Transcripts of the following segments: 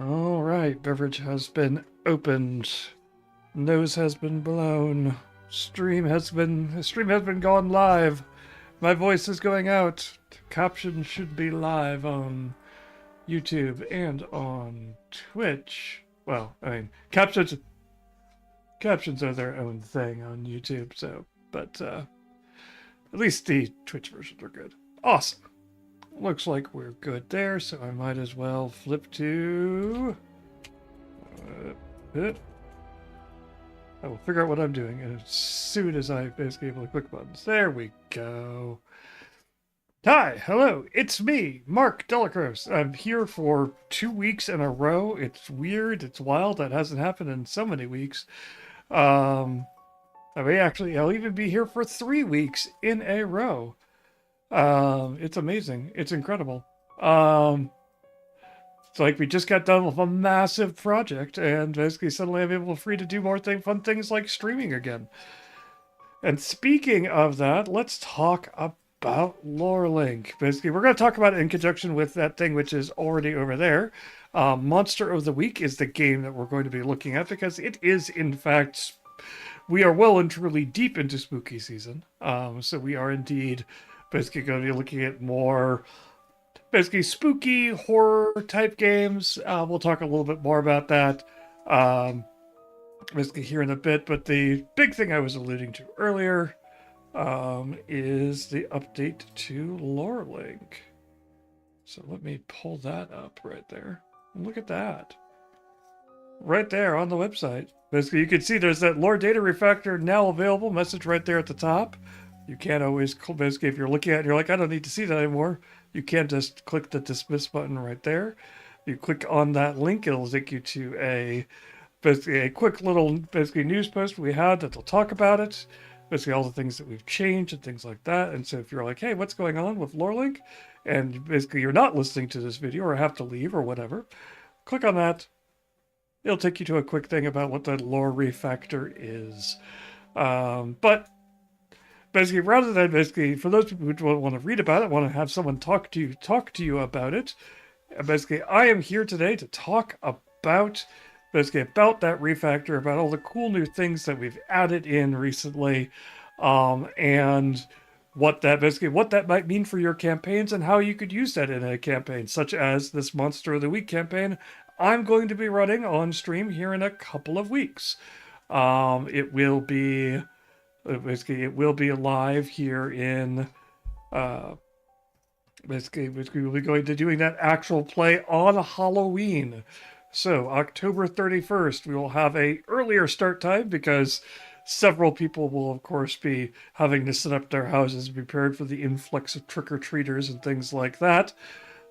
All right, beverage has been opened. Nose has been blown. Stream has been gone live. My voice is going out. Captions should be live on YouTube and on Twitch. Well, I mean, captions are their own thing on YouTube, so but at least the Twitch versions are good. Awesome. Looks like we're good there, so I might as well flip to. I will figure out what I'm doing as soon as I basically able to click buttons. There we go. Hi, hello, it's me, Mark Delacroix. I'm here for 2 weeks in a row. It's weird, it's wild. That hasn't happened in so many weeks. I'll even be here for 3 weeks in a row. It's amazing. It's incredible. It's like we just got done with a massive project, and basically suddenly I'm able free to do more fun things like streaming again. And speaking of that, let's talk about LoreLink. Basically, we're going to talk about it in conjunction with that thing which is already over there. Monster of the Week is the game that we're going to be looking at because it is, in fact, we are well and truly deep into spooky season. So we are indeed basically going to be looking at more basically spooky horror type games. We'll talk a little bit more about that basically here in a bit. But the big thing I was alluding to earlier is the update to LoreLink. So let me pull that up right there. And look at that. Right there on the website. Basically, you can see there's that lore data refactor now available message right there at the top. You can't always, basically, if you're looking at it and you're like, I don't need to see that anymore, you can just click the dismiss button right there. You click on that link, it'll take you to basically a quick little news post we had that'll talk about it. Basically all the things that we've changed and things like that. And so if you're like, hey, what's going on with LoreLink? And basically you're not listening to this video or have to leave or whatever, click on that. It'll take you to a quick thing about what the lore refactor is. But basically, rather than for those people who don't want to read about it, want to have someone talk to you about it, basically, I am here today to talk about that refactor, about all the cool new things that we've added in recently, and what that might mean for your campaigns and how you could use that in a campaign, such as this Monster of the Week campaign I'm going to be running on stream here in a couple of weeks. It will be live here in we'll be going to doing that actual play on Halloween. So October 31st, we will have a earlier start time because several people will of course be having to set up their houses prepared for the influx of trick-or-treaters and things like that.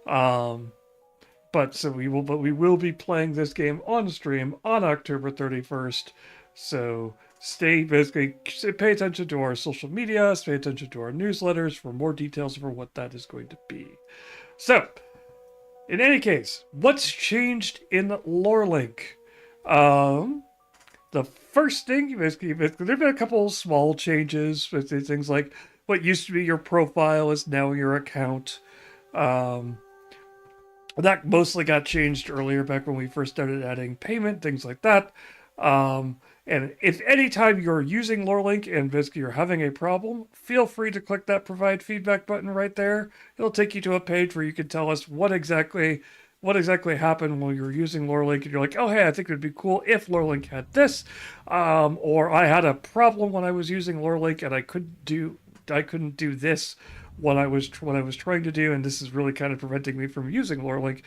But we will be playing this game on stream on October 31st. So pay attention to our social media, pay attention to our newsletters for more details for what that is going to be. So, in any case, what's changed in LoreLink? The first thing, basically, there have been a couple of small changes. Things like what used to be your profile is now your account. That mostly got changed earlier, back when we first started adding payment, things like that. And if anytime you're using LoreLink and basically you're having a problem, feel free to click that provide feedback button right there. It'll take you to a page where you can tell us what exactly happened while you were using LoreLink, and you're like, oh hey, I think it'd be cool if LoreLink had this, or I had a problem when I was using LoreLink and I couldn't do this what I was trying to do, and this is really kind of preventing me from using LoreLink.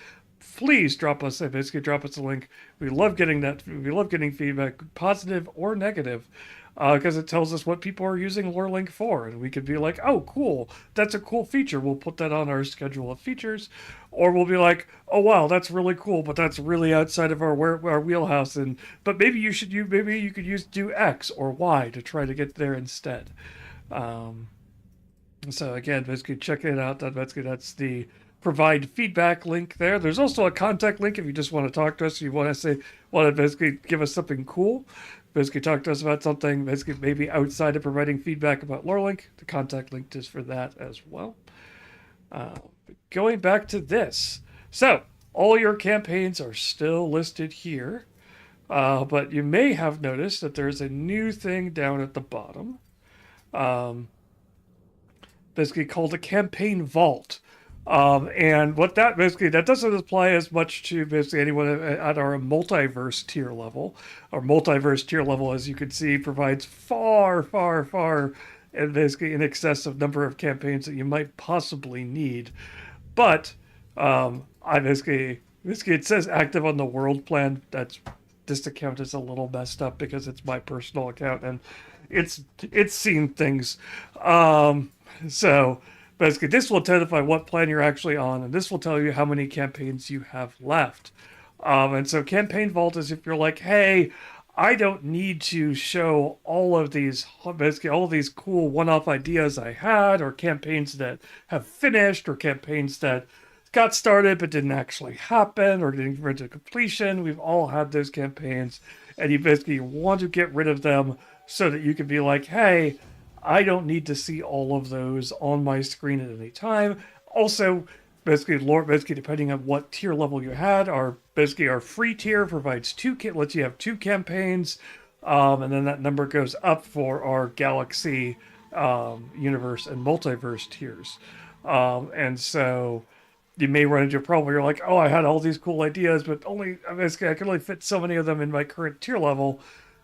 Please drop us a link. We love getting that. We love getting feedback, positive or negative, because it tells us what people are using LoreLink for, and we could be like, "Oh, cool! That's a cool feature. We'll put that on our schedule of features," or we'll be like, "Oh, wow, that's really cool, but that's really outside of our wheelhouse." But maybe you could do X or Y to try to get there instead. So again, basically check it out. That's the provide feedback link there. There's also a contact link if you just want to talk to us. You want to basically give us something cool. Basically talk to us about something basically maybe outside of providing feedback about LoreLink. The contact link is for that as well. Going back to this. So all your campaigns are still listed here. But you may have noticed that there's a new thing down at the bottom, um, basically called a campaign vault. And what that basically, that doesn't apply as much to basically anyone at our multiverse tier level. Our multiverse tier level, as you can see, provides far, far, far, and basically in excess of number of campaigns that you might possibly need. But I basically it says active on the world plan. That's this account is a little messed up because it's my personal account and it's seen things. So basically, this will identify what plan you're actually on, and this will tell you how many campaigns you have left. And so campaign vault is if you're like, hey, I don't need to show all of these, basically all of these cool one-off ideas I had, or campaigns that have finished, or campaigns that got started but didn't actually happen, or didn't get to completion. We've all had those campaigns, and you basically want to get rid of them so that you can be like, hey, I don't need to see all of those on my screen at any time. Also, basically depending on what tier level you had, our free tier provides lets you have 2 campaigns, and then that number goes up for our galaxy, universe and multiverse tiers. And so you may run into a problem where you're like, oh, I had all these cool ideas, but I can only fit so many of them in my current tier level.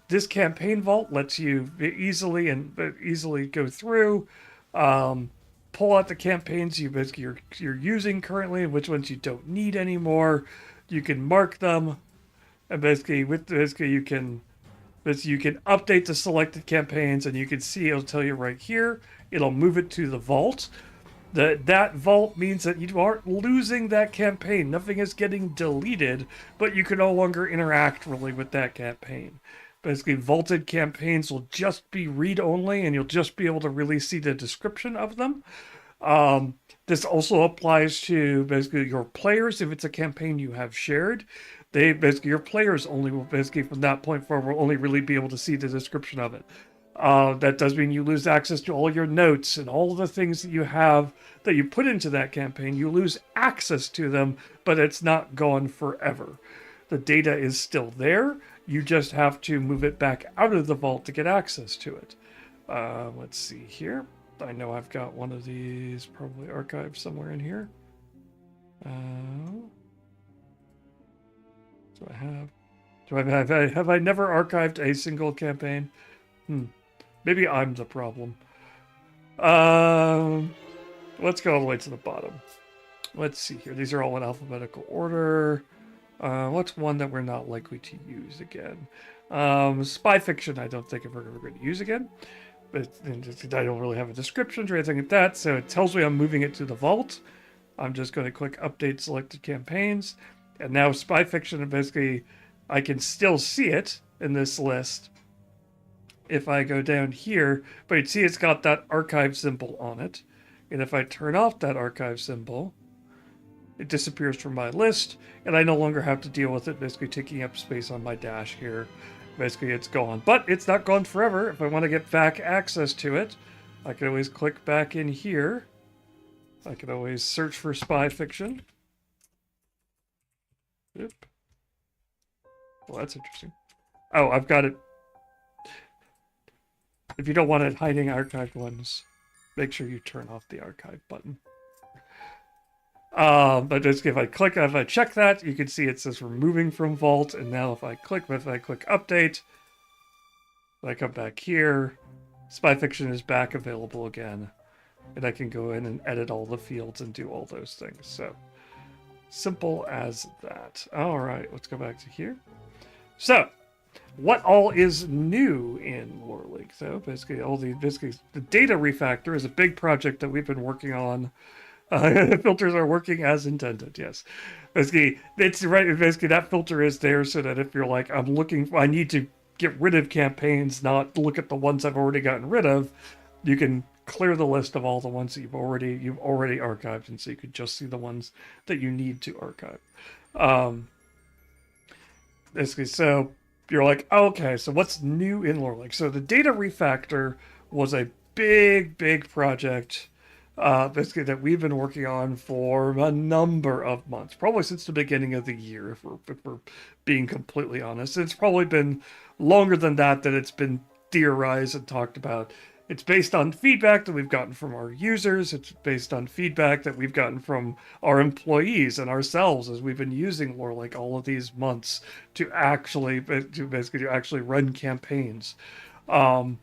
This campaign vault lets you easily go through, pull out the campaigns you're using currently, and which ones you don't need anymore. You can mark them, and you can update the selected campaigns, and you can see it'll tell you right here. It'll move it to the vault. That vault means that you aren't losing that campaign. Nothing is getting deleted, but you can no longer interact really with that campaign. Basically, vaulted campaigns will just be read-only, and you'll just be able to really see the description of them. This also applies to basically your players. If it's a campaign you have shared, your players only will from that point forward will only really be able to see the description of it. That does mean you lose access to all your notes and all the things that you have that you put into that campaign. You lose access to them, but it's not gone forever. The data is still there. You just have to move it back out of the vault to get access to it. Let's see here. I know I've got one of these probably archived somewhere in here. Have I never archived a single campaign? Maybe I'm the problem. Let's go all the way to the bottom. Let's see here. These are all in alphabetical order. What's one that we're not likely to use again? Spy fiction, I don't think we're ever going to use again. But I don't really have a description or anything like that, so it tells me I'm moving it to the vault. I'm just going to click Update Selected Campaigns. And now spy fiction, basically, I can still see it in this list if I go down here, but you'd see it's got that archive symbol on it. And if I turn off that archive symbol, it disappears from my list, and I no longer have to deal with it basically taking up space on my dash here. Basically, it's gone. But it's not gone forever. If I want to get back access to it, I can always click back in here. I can always search for spy fiction. Yep. Well, that's interesting. Oh, I've got it. If you don't want it hiding archived ones, make sure you turn off the archive button. But just if I check that, you can see it says removing from vault. And now if I click update, I come back here, spy fiction is back available again. And I can go in and edit all the fields and do all those things. So simple as that. All right, let's go back to here. So what all is new in LoreLink? So basically the data refactor is a big project that we've been working on. The filters are working as intended. Yes, basically it's right. Basically, that filter is there so that if you're like, I need to get rid of campaigns, not look at the ones I've already gotten rid of. You can clear the list of all the ones that you've already archived, and so you could just see the ones that you need to archive. Basically, so you're like, oh, okay, so what's new in LoreLink? So the data refactor was a big project basically that we've been working on for a number of months, probably since the beginning of the year, if we're being completely honest. It's probably been longer than that it's been theorized and talked about. It's based on feedback that we've gotten from our users. It's based on feedback that we've gotten from our employees and ourselves as we've been using lore like all of these months to actually run campaigns. Um,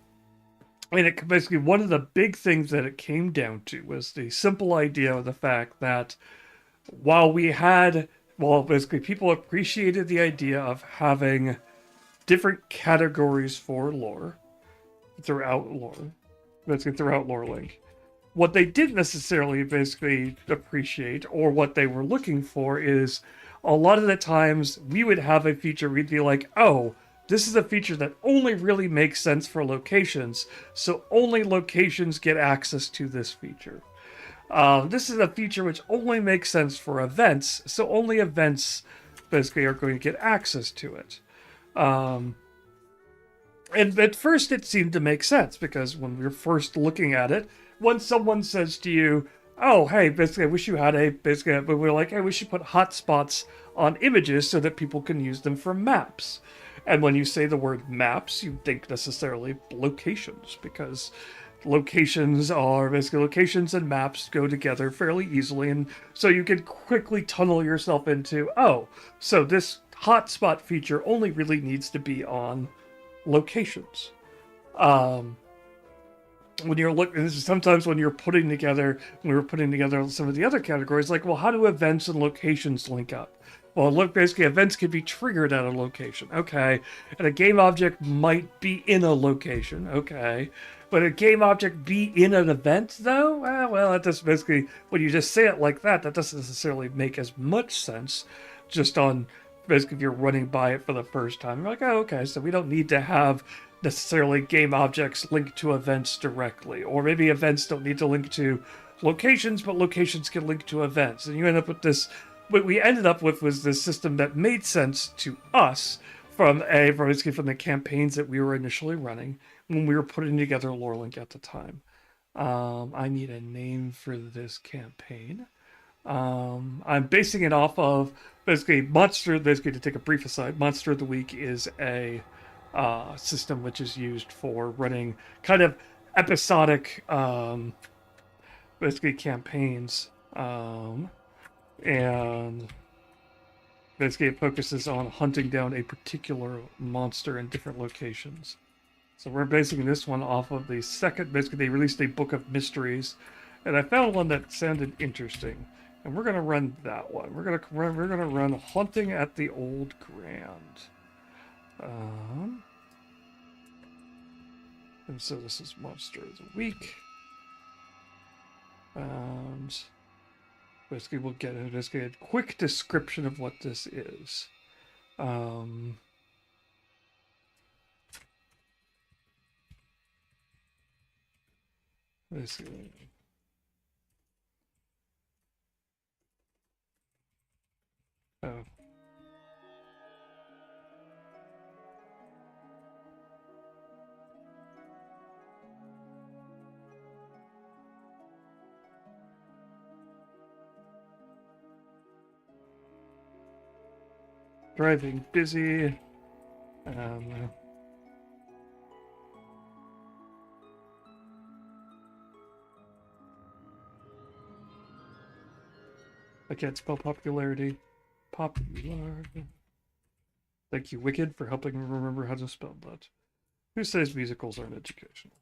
I mean, it basically one of the big things that it came down to was the simple idea of the fact that while we had, well, basically people appreciated the idea of having different categories for lore throughout lore, basically throughout lore link. What they didn't necessarily basically appreciate or what they were looking for is a lot of the times we would have a feature we'd be like, oh, this is a feature that only really makes sense for locations, so only locations get access to this feature. This is a feature which only makes sense for events, so only events basically are going to get access to it. Um, and at first it seemed to make sense because when we were first looking at it, when someone says to you, oh, hey, basically, I wish you had but we're like, hey, we should put hotspots on images so that people can use them for maps. And when you say the word maps, you think necessarily locations because locations and maps go together fairly easily. And so you can quickly tunnel yourself into, oh, so this hotspot feature only really needs to be on locations. Um, when you're looking, sometimes when you're putting together, when we were putting together some of the other categories, like, well, how do events and locations link up? Well, look, basically, events can be triggered at a location. Okay. And a game object might be in a location. Okay. But a game object be in an event, though? Well, that doesn't basically, when you just say it like that doesn't necessarily make as much sense just on basically if you're running by it for the first time. You're like, oh, okay, so we don't need to have necessarily game objects linked to events directly. Or maybe events don't need to link to locations, but locations can link to events. And you end up with this. What we ended up with was this system that made sense to us from the campaigns that we were initially running when we were putting together LoreLink at the time. I need a name for this campaign. I'm basing it off of basically Monster. Basically, to take a brief aside, Monster of the Week is a system which is used for running kind of episodic, basically campaigns, and basically it focuses on hunting down a particular monster in different locations. So we're basing this one off of the second. Basically, they released a book of mysteries, and I found one that sounded interesting, and we're gonna run that one. We're gonna run Hunting at the Old Grand. And so this is Monster of the Week, and basically we'll get basically a quick description of what this is. Let's see. Oh. Driving busy. I can't spell popularity. Popular. Thank you, Wicked, for helping me remember how to spell that. Who says musicals aren't educational?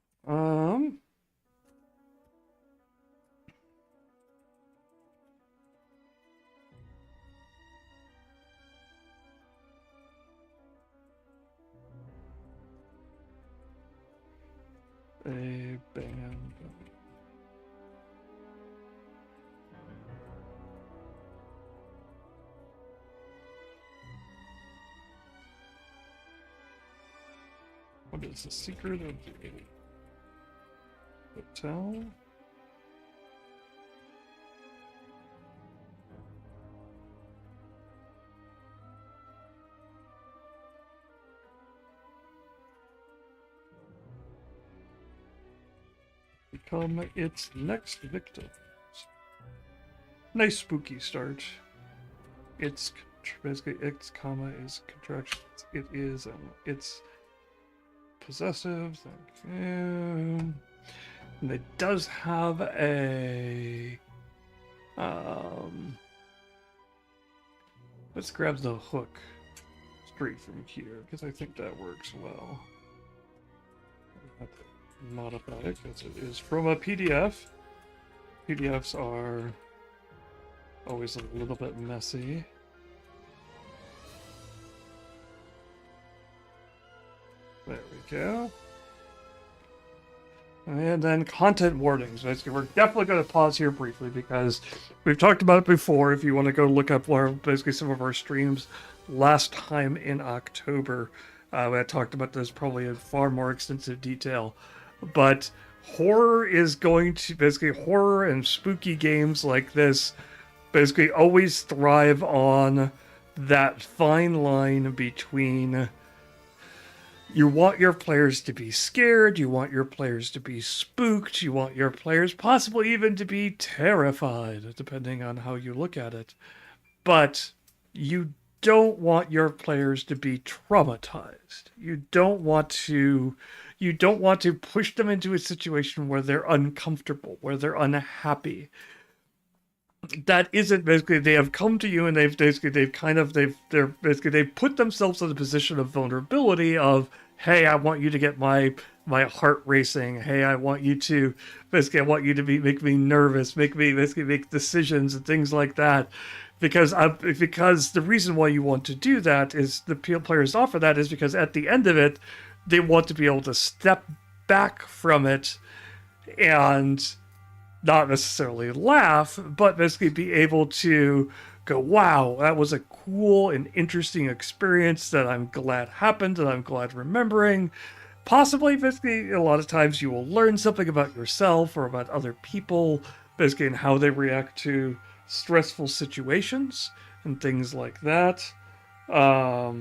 A band. What is the secret of the hotel? become its next victims. Nice spooky start. It's basically its comma is contraction. It is it's possessive. Thank you. And it does have a let's grab the hook straight from here because I think that works well. I have to modify it because it is from a PDF. PDFs are always a little bit messy. There we go. And then content warnings. Basically, we're definitely going to pause here briefly because we've talked about it before. If you want to go look up basically some of our streams last time in October, we had talked about this probably in far more extensive detail. But horror is going to horror and spooky games like this basically always thrive on that fine line between you want your players to be scared, you want your players to be spooked, you want your players possibly even to be terrified, depending on how you look at it. But you don't want your players to be traumatized. You don't want to push them into a situation where they're uncomfortable, where they're unhappy. That isn't basically they have come to you and they've put themselves in a position of vulnerability of, hey, I want you to get my heart racing. Hey, I want you to make me nervous, make decisions and things like that. Because the reason why you want to do that is the players offer that is because at the end of it, they want to be able to step back from it and not necessarily laugh, but basically be able to go, wow, that was a cool and interesting experience that I'm glad happened and I'm glad remembering. Possibly, basically, a lot of times you will learn something about yourself or about other people, basically, and how they react to stressful situations and things like that. But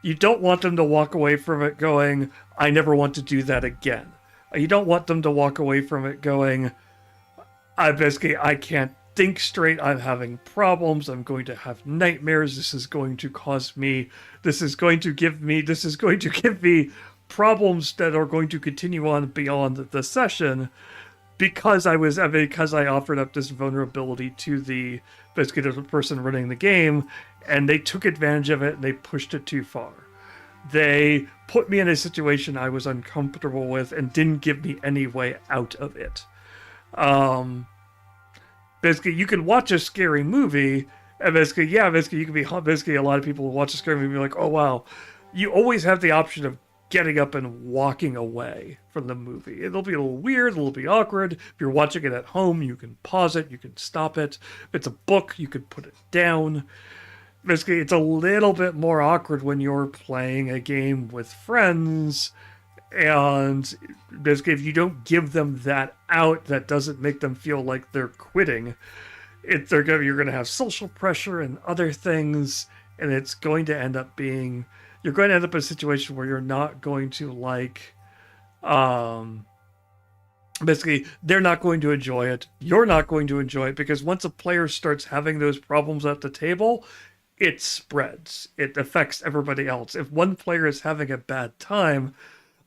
you don't want them to walk away from it going, I never want to do that again. You don't want them to walk away from it going, I can't think straight, I'm having problems, I'm going to have nightmares, this is going to give me problems that are going to continue on beyond the session because I offered up this vulnerability to the person running the game, and they took advantage of it and they pushed it too far. They put me in a situation I was uncomfortable with and didn't give me any way out of it. Basically, you can watch a scary movie, and you can be a lot of people will watch a scary movie and be like, oh wow. You always have the option of getting up and walking away from the movie. It'll be a little weird, it'll be awkward. If you're watching it at home, you can pause it, you can stop it. If it's a book, you can put it down. Basically, it's a little bit more awkward when you're playing a game with friends, and basically, if you don't give them that out, that doesn't make them feel like they're quitting. You're going to have social pressure and other things, and it's going to end up being, you're going to end up in a situation where you're not going to like, basically, they're not going to enjoy it. You're not going to enjoy it because once a player starts having those problems at the table, it spreads. It affects everybody else. If one player is having a bad time,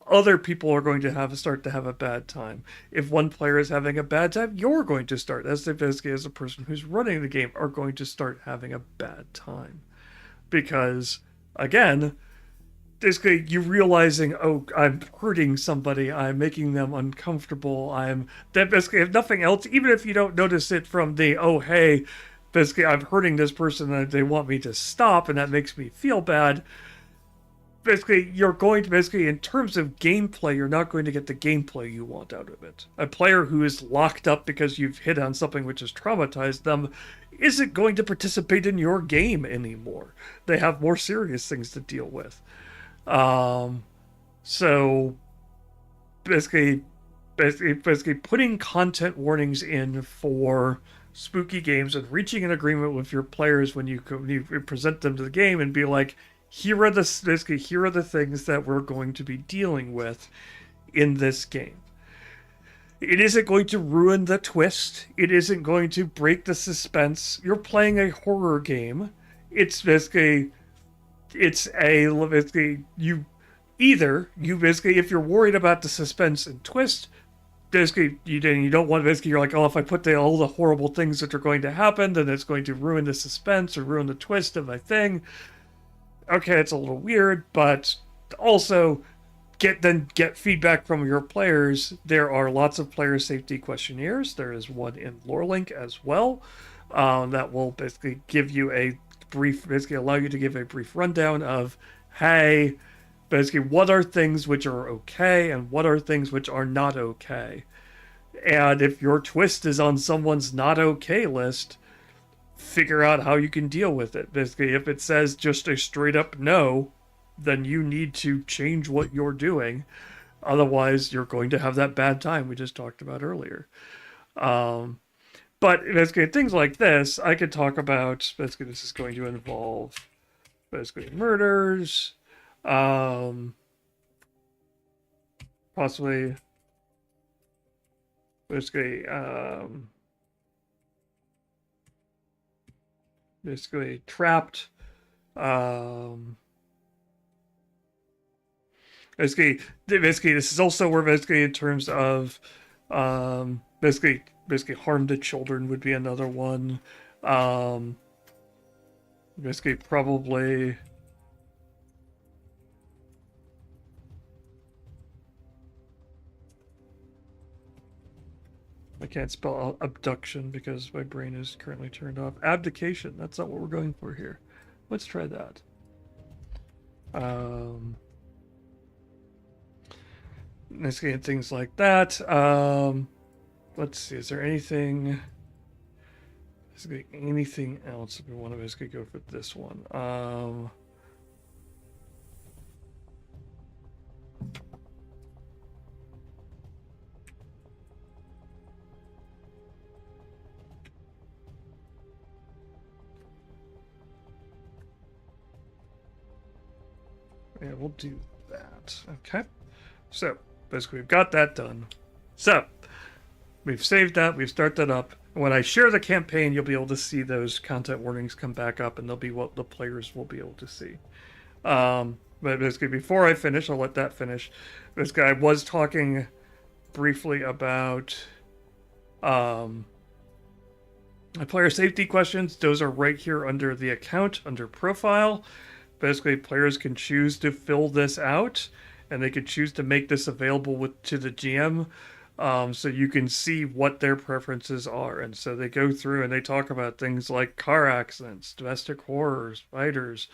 other people are going to start to have a bad time. If one player is having a bad time, you're going to start, as a person who's running the game, are going to start having a bad time. Because, again, basically you realizing, oh, I'm hurting somebody, I'm making them uncomfortable, basically, if nothing else, even if you don't notice it from the, oh, hey, basically, I'm hurting this person and they want me to stop and that makes me feel bad. Basically, you're going to, in terms of gameplay, you're not going to get the gameplay you want out of it. A player who is locked up because you've hit on something which has traumatized them isn't going to participate in your game anymore. They have more serious things to deal with. So, basically putting content warnings in for spooky games and reaching an agreement with your players when you present them to the game and be like, here are the things that we're going to be dealing with, in this game. It isn't going to ruin the twist. It isn't going to break the suspense. You're playing a horror game. It's basically, you basically, if you're worried about the suspense and twist, basically you don't want, basically you're like, oh, if I put all the horrible things that are going to happen, then it's going to ruin the suspense or ruin the twist of my thing. Okay, it's a little weird, but also get feedback from your players. There are lots of player safety questionnaires. There is one in LoreLink as well, that will basically basically allow you to give a brief rundown of, hey, basically what are things which are okay and what are things which are not okay. And if your twist is on someone's not okay list, figure out how you can deal with it. Basically, if it says just a straight up no, then you need to change what you're doing. Otherwise, you're going to have that bad time we just talked about earlier. But basically, things like this, I could talk about. Basically, this is going to involve basically murders, possibly basically trapped. Basically, this is also where basically in terms of basically harm to children would be another one. Basically, probably. I can't spell abduction because my brain is currently turned off. Abdication. That's not what we're going for here. Let's try that. Basically, things like that. Let's see. Is there anything else if we want to basically go for this one? Yeah, we'll do that. Okay. So, basically, we've got that done. So, we've saved that. We've started that up. When I share the campaign, you'll be able to see those content warnings come back up, and they'll be what the players will be able to see. But basically, before I finish, I'll let that finish. This guy was talking briefly about player safety questions. Those are right here under the account, under profile. Basically, players can choose to fill this out, and they could choose to make this available to the GM, so you can see what their preferences are. And so they go through and they talk about things like car accidents, domestic horrors, fighters,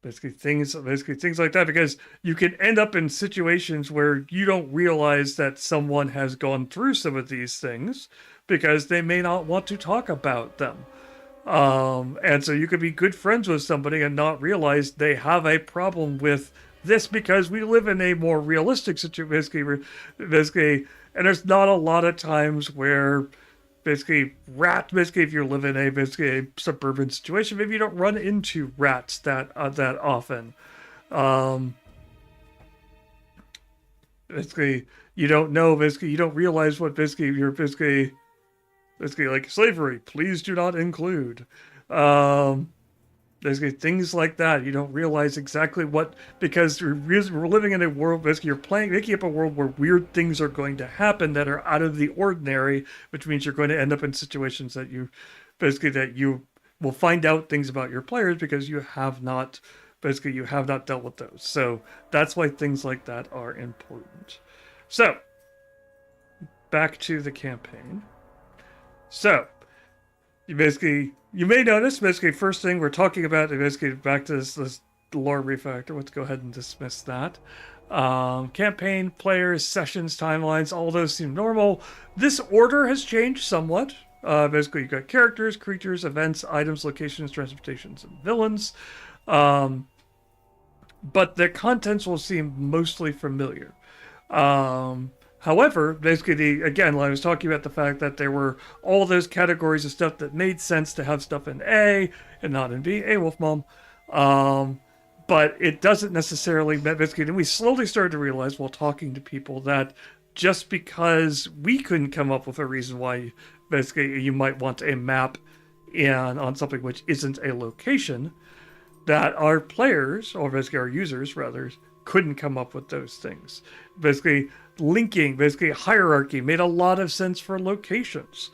basically things like that, because you can end up in situations where you don't realize that someone has gone through some of these things because they may not want to talk about them. And so you could be good friends with somebody and not realize they have a problem with this, because we live in a more realistic situation, basically, and there's not a lot of times where basically if you live in a suburban situation, maybe you don't run into rats that often. Basically, you don't know, you don't realize what you're basically like slavery, please do not include. Basically things like that. You don't realize exactly what, because we're living in a world, basically you're making up a world where weird things are going to happen that are out of the ordinary, which means you're going to end up in situations that you will find out things about your players because you have not dealt with those. So that's why things like that are important. So back to the campaign. So, you may notice, first thing we're talking about, back to this lore refactor. Let's go ahead and dismiss that. Campaign, players, sessions, timelines, all those seem normal. This order has changed somewhat. You've got characters, creatures, events, items, locations, transportations, and villains. But the contents will seem mostly familiar. However, again, I was talking about the fact that there were all those categories of stuff that made sense to have stuff in A and not in B. Hey, Wolf Mom. but it doesn't necessarily, basically, and we slowly started to realize while talking to people that just because we couldn't come up with a reason why basically you might want a map in on something which isn't a location, that our players, or basically our users rather, couldn't come up with those things. Basically, linking, basically hierarchy made a lot of sense for locations.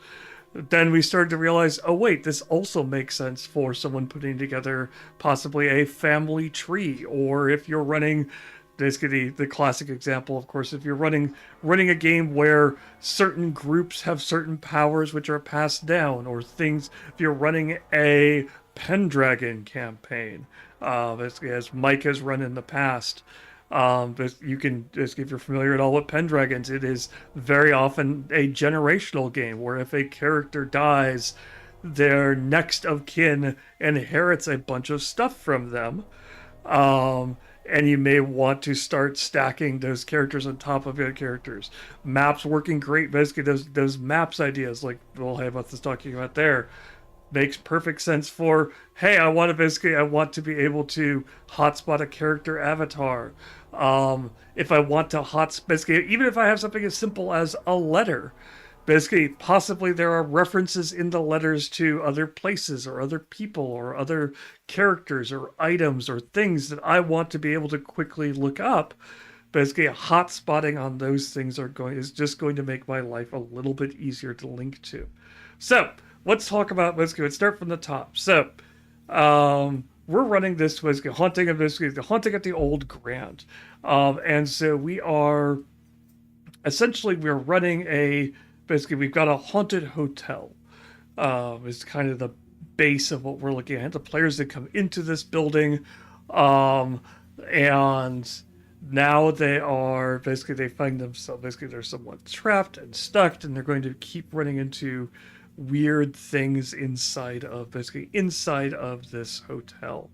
Then we started to realize, oh wait, this also makes sense for someone putting together possibly a family tree, or if you're running, basically the classic example, of course, if you're running a game where certain groups have certain powers which are passed down, or things, if you're running a Pendragon campaign, basically as Mike has run in the past. But you can, if you're familiar at all with Pendragons, it is very often a generational game where if a character dies, their next of kin inherits a bunch of stuff from them. And you may want to start stacking those characters on top of other characters. Maps working great. Basically, those maps ideas, like Will Haybuth is talking about there, makes perfect sense for, hey, I want to be able to hotspot a character avatar. If I want to basically, even if I have something as simple as a letter, basically, possibly there are references in the letters to other places or other people or other characters or items or things that I want to be able to quickly look up. Basically, hot spotting on those things is just going to make my life a little bit easier to link to. So let's talk about, let's start from the top. So we're running this basically haunting at the old Grand. And so we're running basically we've got a haunted hotel. Is kind of the base of what we're looking at. The players that come into this building, and now they find themselves, basically they're somewhat trapped and stuck, and they're going to keep running into weird things inside of this hotel.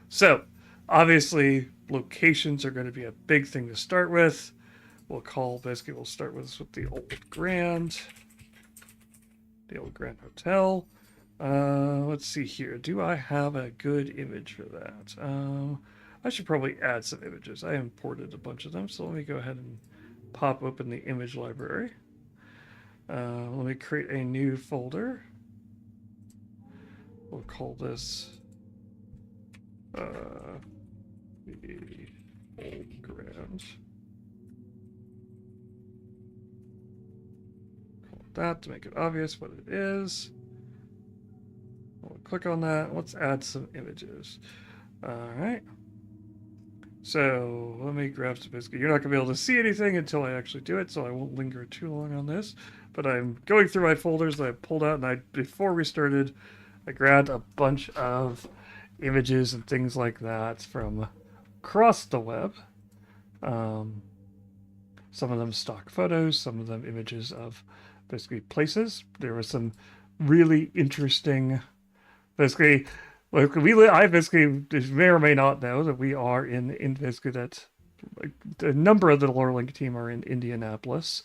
So obviously locations are going to be a big thing to start with. We'll start with the old Grand Hotel. Let's see here. Do I have a good image for that? I should probably add some images. I imported a bunch of them, so let me go ahead and pop open the image library. Let me create a new folder. We'll call this the old Grand. Call it that to make it obvious what it is. We'll click on that. Let's add some images. All right. So let me grab some. Basically, you're not going to be able to see anything until I actually do it, so I won't linger too long on this. But I'm going through my folders that I pulled out, and before we started, I grabbed a bunch of images and things like that from across the web. Some of them stock photos, some of them images of basically places. There were some really interesting, basically, I basically may or may not know that we are in basically that, like, a number of the LoreLink team are in Indianapolis,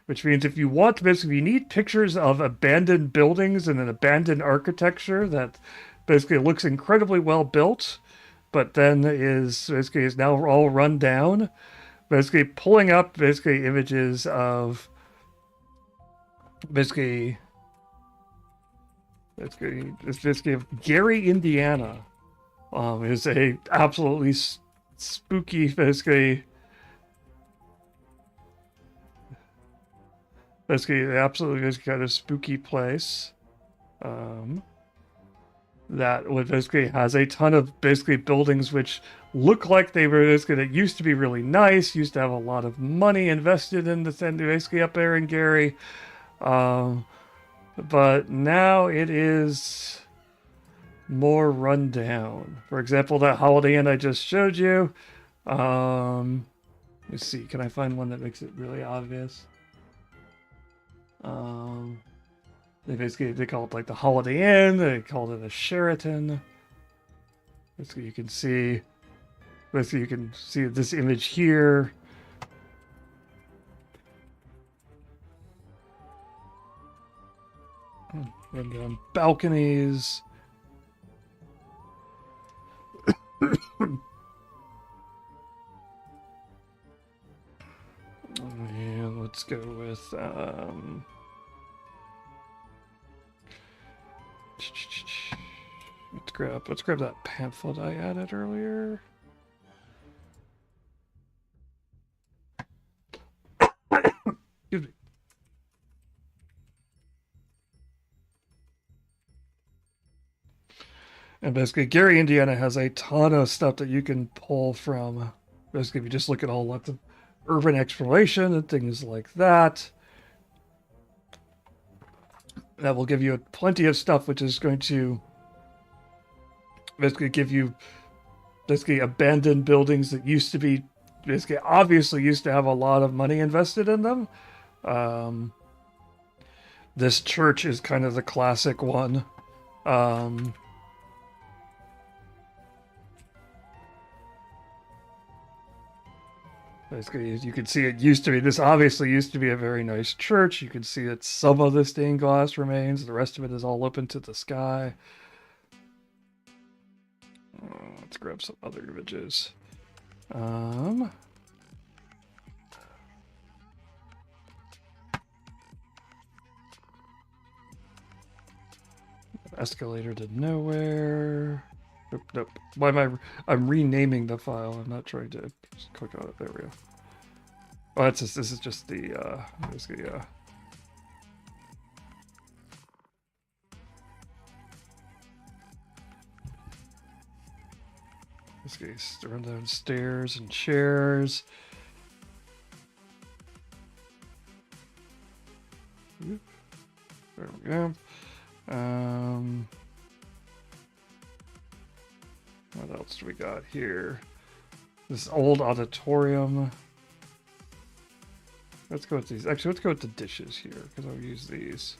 which means if you need pictures of abandoned buildings and an abandoned architecture that basically looks incredibly well built, but then is now all run down. Basically pulling up images of Gary, Indiana, is a absolutely spooky, absolutely kind of spooky place. That has a ton of buildings which look like they were that used to be really nice, used to have a lot of money invested in the thing, up there in Gary. But now it is more run down. For example, that Holiday Inn I just showed you. Let's see, can I find one that makes it really obvious? They call it like the Holiday Inn. They called it a Sheraton. So you can see this image here. Run down balconies. And let's go with let's grab that pamphlet I added earlier. Excuse me. And basically, Gary, Indiana has a ton of stuff that you can pull from. Basically, if you just look at all lots of urban exploration and things like that, that will give you plenty of stuff, which is going to basically give you basically abandoned buildings that used to be basically obviously used to have a lot of money invested in them. This church is kind of the classic one. Basically, you can see it used to be, this obviously used to be a very nice church. You can see that some of the stained glass remains. The rest of it is all open to the sky. Let's grab some other images. Escalator to nowhere. Nope. Why am I'm renaming the file. I'm not trying to just click on it. There we go. Oh, this is just the basically run downstairs and chairs. There we go. What else do we got here? This old auditorium. Let's go with these. Actually, let's go with the dishes here, because I'll use these.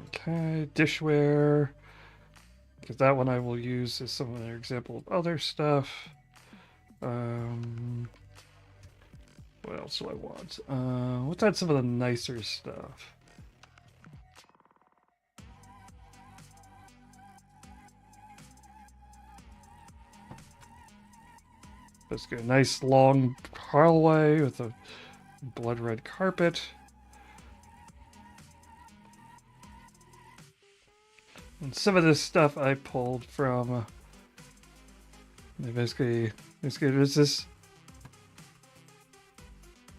Okay, dishware. Because that one I will use as some other example of other stuff. What else do I want? Let's add some of the nicer stuff. Let's get a nice long hallway with a blood red carpet. And some of this stuff I pulled from basically there's this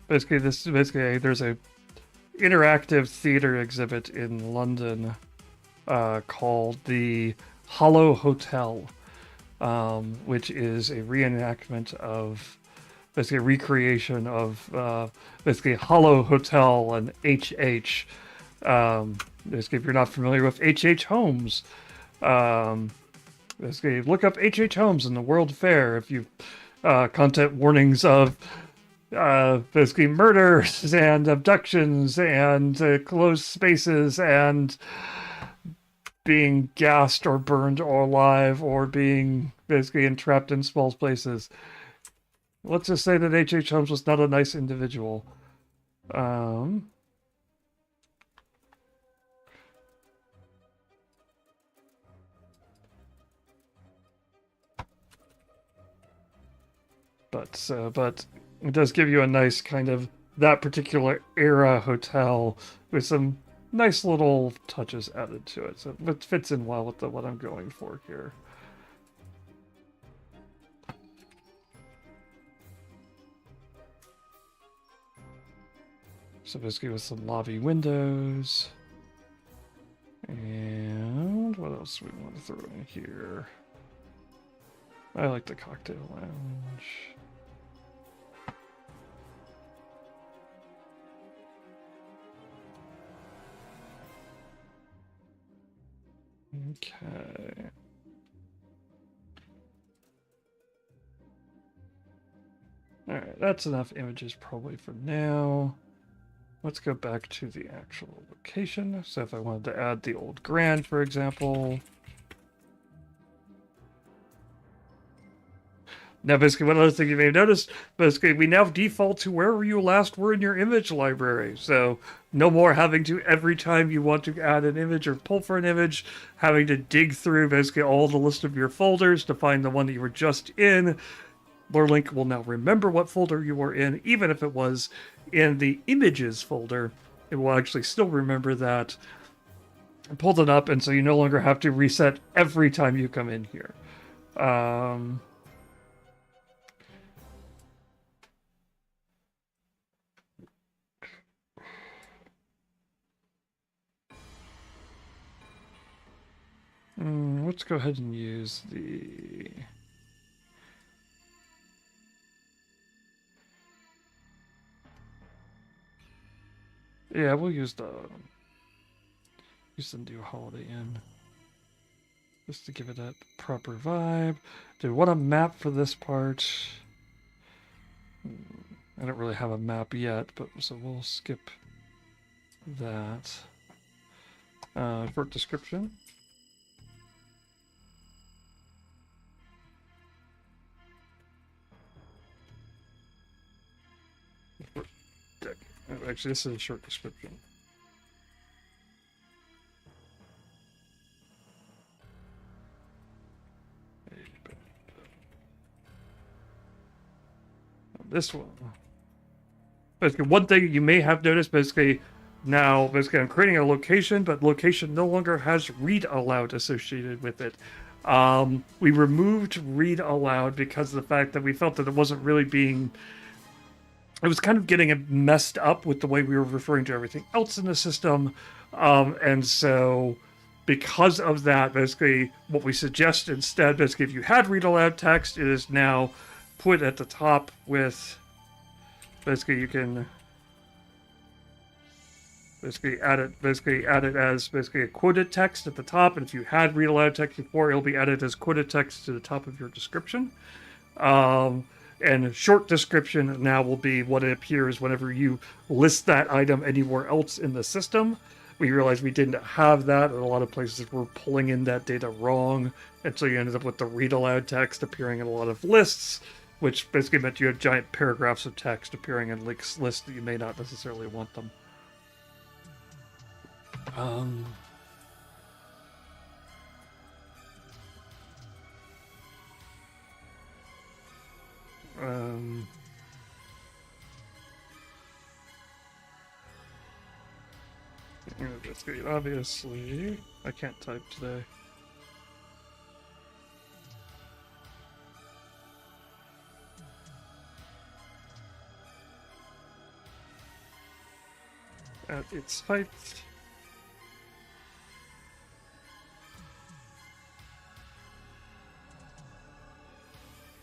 there's a interactive theater exhibit in London called the Hollow Hotel, which is a reenactment of basically a recreation of basically Hollow Hotel and HH. Basically, if you're not familiar with H.H. Holmes, basically look up H.H. Holmes in the World Fair if you content warnings of basically murders and abductions and closed spaces and being gassed or burned or alive or being basically entrapped in small places. Let's just say that H.H. Holmes was not a nice individual. But it does give you a nice kind of that particular era hotel with some nice little touches added to it. So it fits in well with what I'm going for here. So basically with some lobby windows. And what else do we want to throw in here? I like the cocktail lounge. Okay. Alright, that's enough images probably for now. Let's go back to the actual location. So if I wanted to add the old Grand, for example. Now, basically, one other thing you may have noticed, basically, we now default to wherever you last were in your image library. So, no more having to, every time you want to add an image or pull for an image, having to dig through basically all the list of your folders to find the one that you were just in. Lurelink will now remember what folder you were in, even if it was in the images folder. It will actually still remember that and pull it up, and so you no longer have to reset every time you come in here. Let's go ahead and use the... Yeah, we'll use the new Holiday Inn. Just to give it that proper vibe. Do we want a map for this part? I don't really have a map yet, but so we'll skip that. Short description. Actually, this is a short description. This one. Basically, one thing you may have noticed, basically, now, basically, I'm creating a location, but location no longer has read aloud associated with it. We removed read aloud because of the fact that we felt that it wasn't really being... It was kind of getting messed up with the way we were referring to everything else in the system. And so, because of that, basically, what we suggest instead, basically, if you had read aloud text, it is now put at the top with... Basically, you can... Basically add it as basically a quoted text at the top, and if you had read aloud text before, it'll be added as quoted text to the top of your description. And short description now will be what it appears whenever you list that item anywhere else in the system. We realized we didn't have that, and a lot of places were pulling in that data wrong, and so you ended up with the read aloud text appearing in a lot of lists, which basically meant you had giant paragraphs of text appearing in lists that you may not necessarily want them. That's good. Obviously, I can't type today. At its height.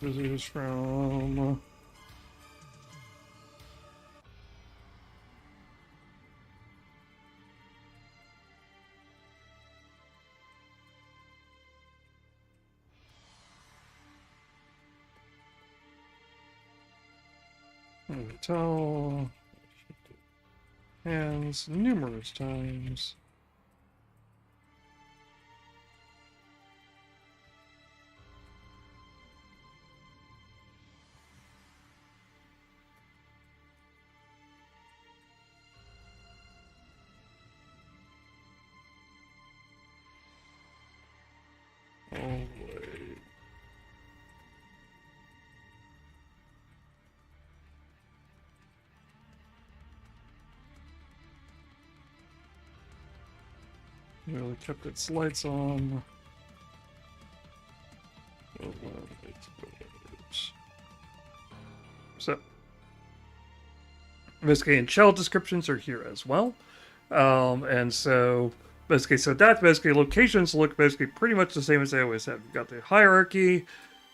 This is from... Tell hands numerous times. Oh, wait. Really kept its lights on. So, basically, and shell descriptions are here as well. And so, basically, so that's basically locations look basically pretty much the same as they always have. You've got the hierarchy,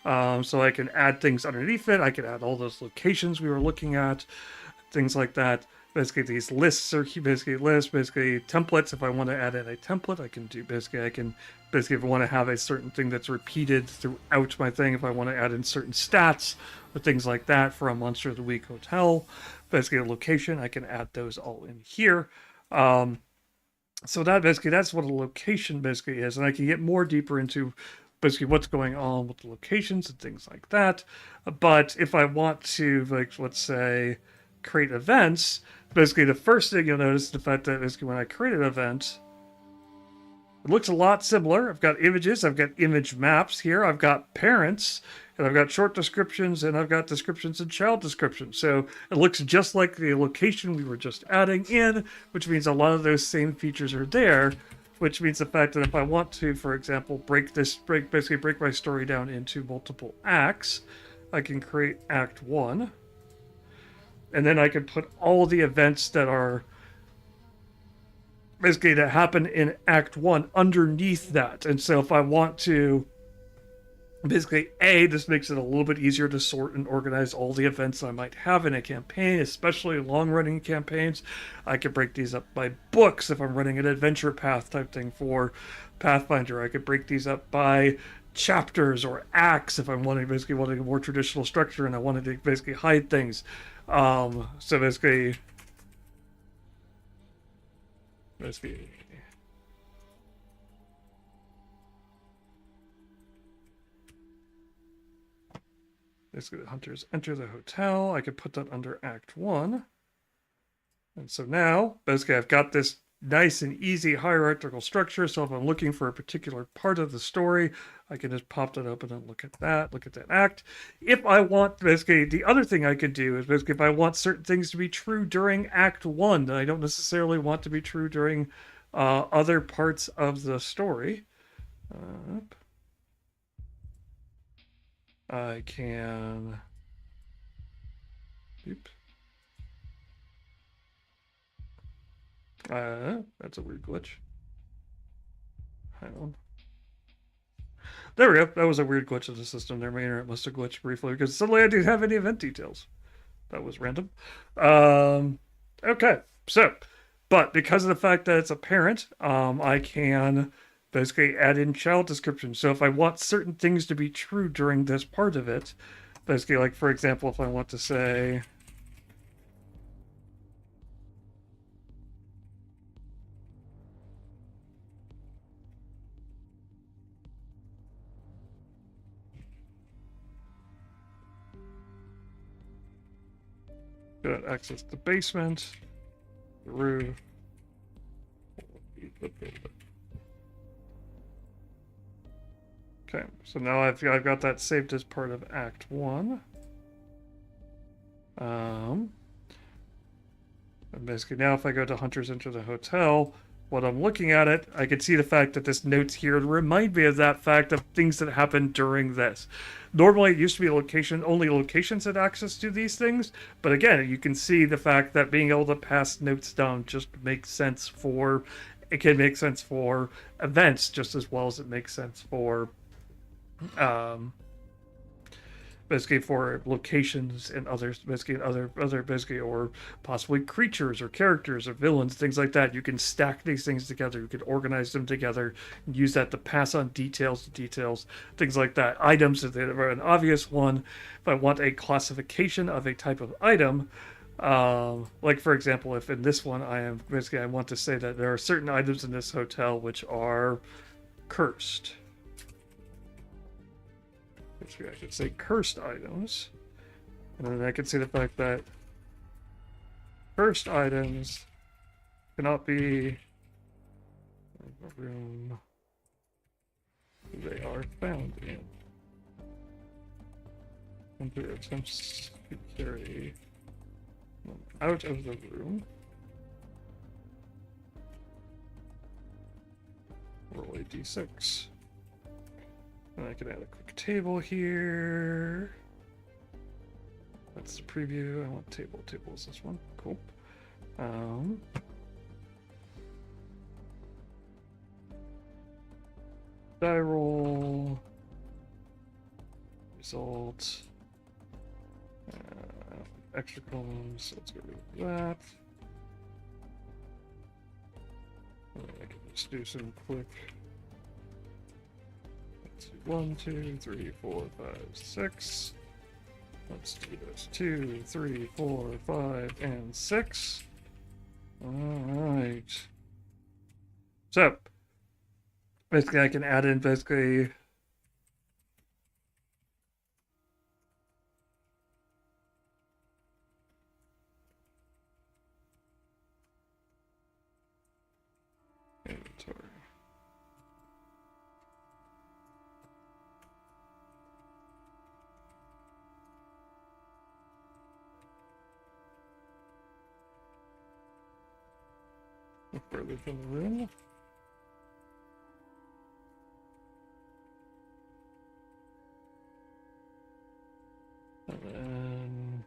so I can add things underneath it. I can add all those locations we were looking at, things like that. Basically, these lists are basically lists, basically templates. If I want to add in a template, I can do basically, if I want to have a certain thing that's repeated throughout my thing, if I want to add in certain stats or things like that for a Monster of the Week hotel, basically a location, I can add those all in here. So that basically, that's what a location basically is. And I can get more deeper into basically what's going on with the locations and things like that. But if I want to, like, let's say, create events, basically the first thing you'll notice is the fact that basically when I create an event, it looks a lot similar. I've got images, I've got image maps here, I've got parents, and I've got short descriptions, and I've got descriptions and child descriptions. So it looks just like the location we were just adding in, which means a lot of those same features are there, which means the fact that if I want to, for example, basically break my story down into multiple acts, I can create Act 1, and then I can put all the events that are basically that happen in Act 1 underneath that. And so if I want to, basically, this makes it a little bit easier to sort and organize all the events I might have in a campaign, especially long-running campaigns. I could break these up by books if I'm running an adventure path type thing for Pathfinder. I could break these up by chapters or acts if I'm basically wanting a more traditional structure and I wanted to basically hide things. So basically, basically the hunters enter the hotel. I could put that under Act 1. And so now, basically, I've got this nice and easy hierarchical structure. So if I'm looking for a particular part of the story, I can just pop that open and look at that act. If I want, basically, the other thing I could do is basically if I want certain things to be true during Act 1 that I don't necessarily want to be true during other parts of the story, I can. Oops. That's a weird glitch. Hang on. There we go. That was a weird glitch of the system there. My internet must have glitched briefly because suddenly I didn't have any event details. That was random. Okay. So, but because of the fact that it's a parent, I can basically add in child descriptions. So if I want certain things to be true during this part of it, basically, like, for example, if I want to say... access the basement, the roof. Okay, so now I've got that saved as part of Act 1. And basically now if I go to Hunters Enter the Hotel, when I'm looking at it, I can see the fact that this note's here to remind me of that fact of things that happened during this. Normally, it used to be only locations had access to these things, but again, you can see the fact that being able to pass notes down just makes sense for, it can make sense for events just as well as it makes sense for, basically for locations and others, basically or possibly creatures or characters or villains, things like that. You can stack these things together. You can organize them together and use that to pass on details to details, things like that. Items, if they are an obvious one. If I want a classification of a type of item, like for example, if in this one I want to say that there are certain items in this hotel which are cursed. I should say cursed items. And then I can see the fact that cursed items cannot be a room they are found in. And through attempts to carry them out of the room. Roll a d6. And I can add a quick table here. That's the preview. I want table. Table is this one. Cool. Die roll. Result. Extra columns. Let's get rid of that. I can just do some quick. 1, 2, 3, 4, 5, 6. Let's do this. 2, 3, 4, 5, and 6. Alright. So, basically I can add in basically further from the room. And then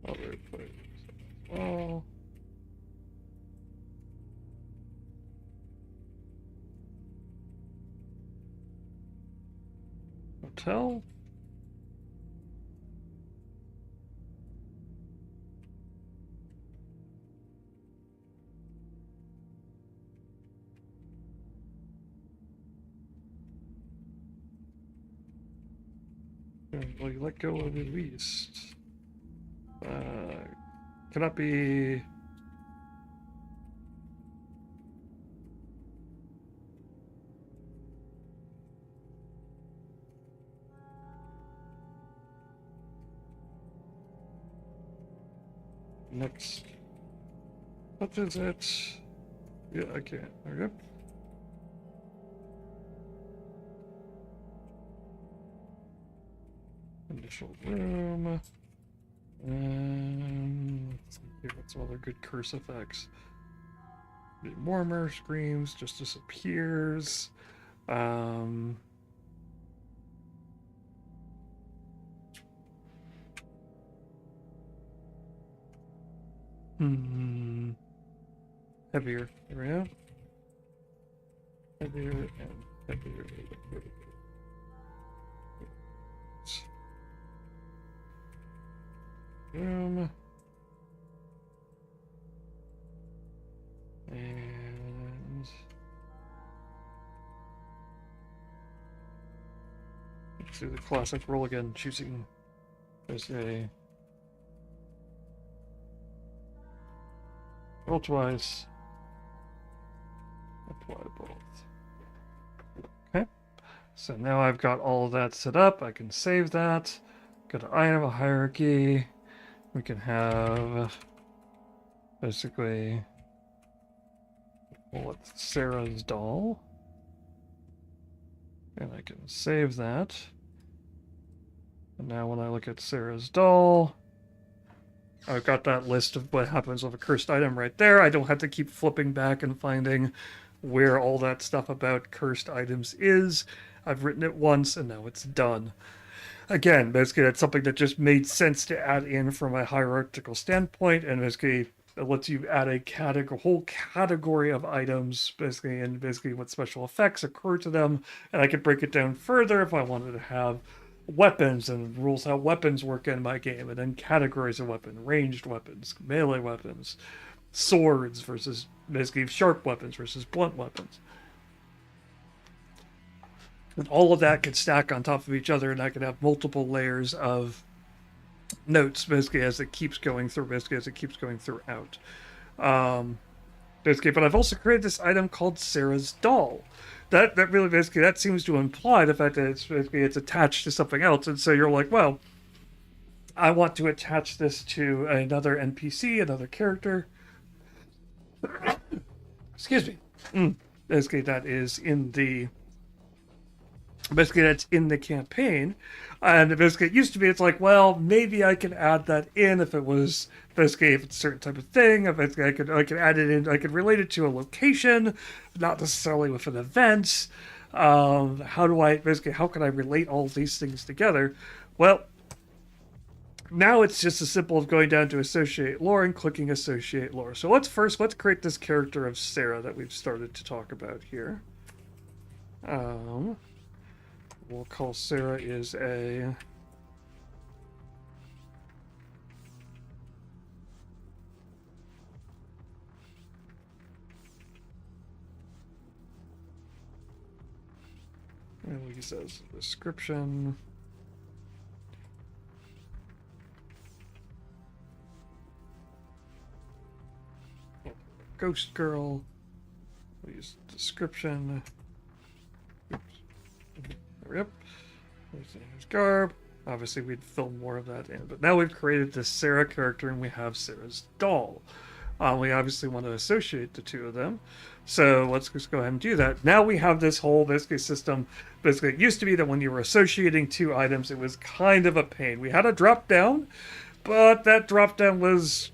other places as well. Hotel. Like let go of released. Cannot be. Next. What is it? Yeah, I can't. Okay. Initial room. And let's see what some other good curse effects. The warmer screams, just disappears. Heavier. There we go. Heavier and heavier. Room. And let's do the classic roll again, choosing as a roll twice. Apply both. Okay. So now I've got all of that set up. I can save that. Go to item hierarchy. We can have basically well, it's Sarah's doll. And I can save that. And now when I look at Sarah's doll, I've got that list of what happens with a cursed item right there. I don't have to keep flipping back and finding where all that stuff about cursed items is. I've written it once and now it's done. Again, basically that's something that just made sense to add in from a hierarchical standpoint, and basically it lets you add a whole category of items, basically, and basically what special effects occur to them, and I could break it down further if I wanted to have weapons and rules how weapons work in my game, and then categories of weapon, ranged weapons, melee weapons, swords versus basically sharp weapons versus blunt weapons. And all of that could stack on top of each other, and I could have multiple layers of notes basically as it keeps going through, basically as it keeps going throughout. Basically, but I've also created this item called Sarah's doll. That really basically that seems to imply the fact that it's attached to something else, and so you're like, well, I want to attach this to another NPC, another character. Excuse me. Basically, that is in the. Basically, that's in the campaign, and basically, it used to be. It's like, well, maybe I can add that in if it was basically if it's a certain type of thing. If it's, I could add it in. I could relate it to a location, not necessarily with an event. How do I basically? How can I relate all these things together? Well, now it's just as simple as going down to associate lore and clicking associate lore. So let's create this character of Sarah that we've started to talk about here. We'll call Sarah is a and he says description. Ghost girl. We'll use description. Oops. Yep. There's garb. obviously we'd fill more of that in. But now we've created this Sarah character and we have Sarah's doll. We obviously want to associate the two of them. So let's just go ahead and do that. Now we have this whole basically system. Basically, it used to be that when you were associating two items, it was kind of a pain. We had a drop down, but that drop down was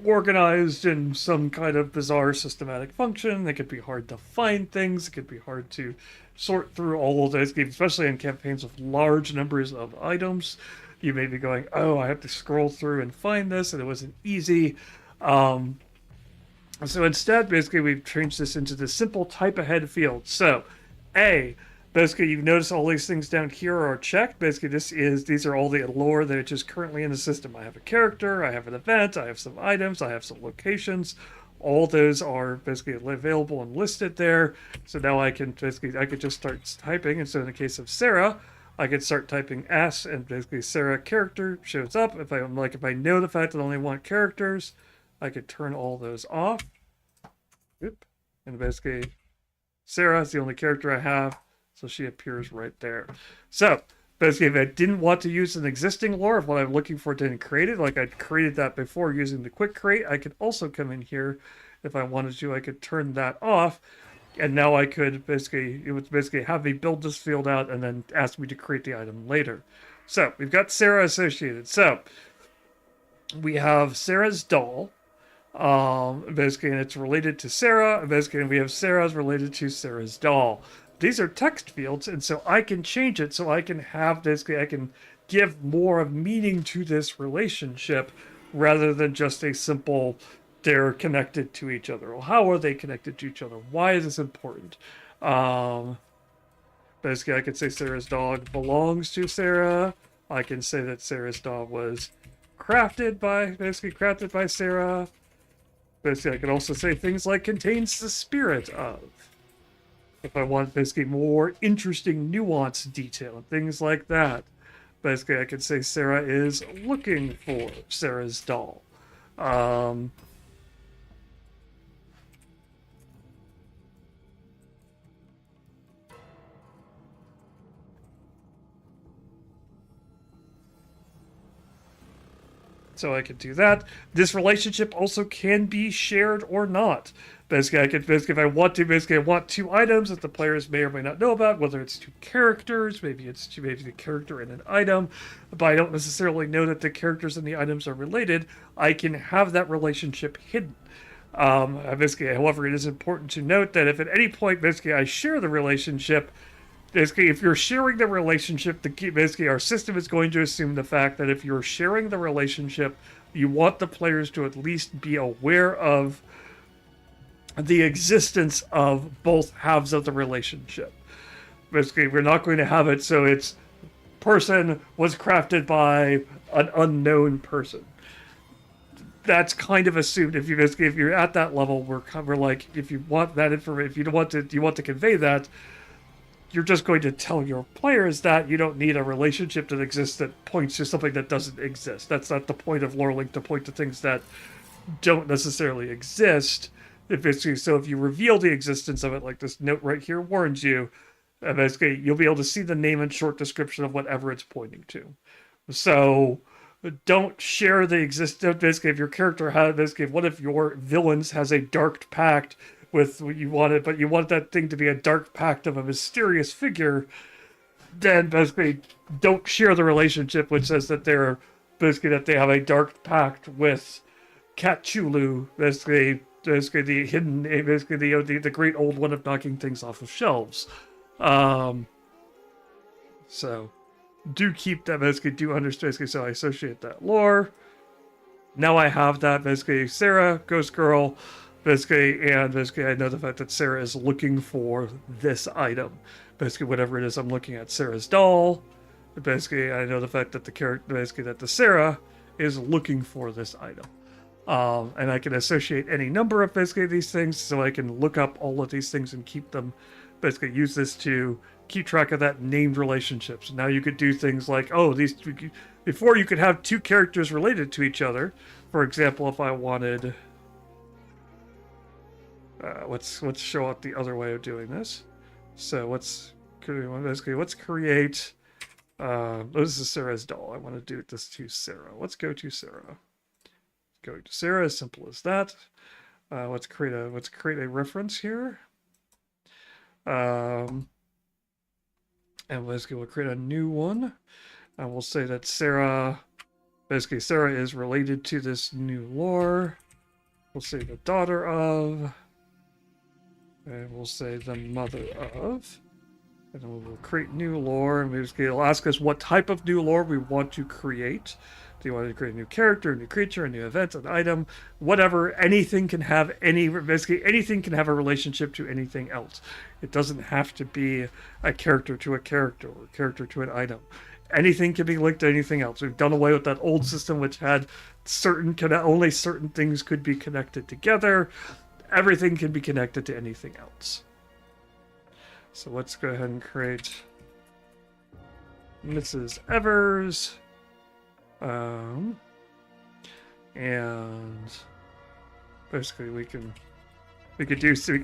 organized in some kind of bizarre systematic function. It could be hard to find things. It could be hard to sort through all of those games, especially in campaigns with large numbers of items. You may be going, oh, I have to scroll through and find this, and it wasn't easy. So instead, basically, we've changed this into this simple type ahead field. So, basically, you notice all these things down here are checked. Basically, these are all the lore that is currently in the system. I have a character, I have an event, I have some items, I have some locations. All those are basically available and listed there. So now I could just start typing. And so in the case of Sarah, I could start typing S, and basically Sarah character shows up. If I know the fact that I only want characters, I could turn all those off. Oop. And basically, Sarah is the only character I have, so she appears right there. So, basically, if I didn't want to use an existing lore of what I'm looking for to create it, like I'd created that before using the quick create, I could also come in here. If I wanted to, I could turn that off. And now I could it would basically have me build this field out and then ask me to create the item later. So, we've got Sarah associated. So, we have Sarah's doll. Basically, and it's related to Sarah. Basically, we have Sarah's related to Sarah's doll. These are text fields, and so I can change it so I can have I can give more of meaning to this relationship rather than just a simple they're connected to each other. Well, how are they connected to each other? Why is this important? Basically, I could say Sarah's dog belongs to Sarah. I can say that Sarah's dog was crafted by Sarah. Basically, I could also say things like contains the spirit of. If I want basically more interesting nuance detail, things like that. Basically, I could say Sarah is looking for Sarah's doll. So I could do that. This relationship also can be shared or not. Basically, if I want two items that the players may or may not know about, whether it's two characters, maybe the character and an item, but I don't necessarily know that the characters and the items are related. I can have that relationship hidden. However, it is important to note that if at any point, I share the relationship, if you're sharing the relationship, our system is going to assume the fact that if you're sharing the relationship, you want the players to at least be aware of the existence of both halves of the relationship. We're not going to have it so it's person was crafted by an unknown person. That's kind of assumed. If you're at that level, we're like, if you want that information, if you want to convey that, you're just going to tell your players that you don't need a relationship that exists that points to something that doesn't exist. That's not the point of Lorelink, to point to things that don't necessarily exist. If you reveal the existence of it, like this note right here warns you, you'll be able to see the name and short description of whatever it's pointing to. So don't share the existence. If your character if one of your villains has a dark pact with what you want it, but you want that thing to be a dark pact of a mysterious figure, then don't share the relationship which says that that they have a dark pact with Cthulhu, the hidden, the great old one of knocking things off of shelves. So do keep that, do understand, so I associate that lore. Now I have that, Sarah, Ghost Girl, I know the fact that Sarah is looking for this item. Whatever it is I'm looking at, Sarah's doll. I know the fact that that the Sarah is looking for this item. And I can associate any number of these things, so I can look up all of these things and keep them, use this to keep track of that named relationship. So now you could do things like, before you could have two characters related to each other. For example, if I wanted, let's show out the other way of doing this. So let's create This is Sarah's doll. I want to do this to Sarah. Let's go to Sarah. Going to Sarah, as simple as that. Let's create a reference here. And we'll create a new one. And we'll say that Sarah, basically Sarah is related to this new lore. We'll say the daughter of, and we'll say the mother of. And then we'll create new lore, and it'll ask us what type of new lore we want to create. Do you want to create a new character, a new creature, a new event, an item, whatever? Anything can have basically anything can have a relationship to anything else. It doesn't have to be a character to a character or a character to an item. Anything can be linked to anything else. We've done away with that old system which had only certain things could be connected together. Everything can be connected to anything else. So let's go ahead and create Mrs. Evers. And basically we could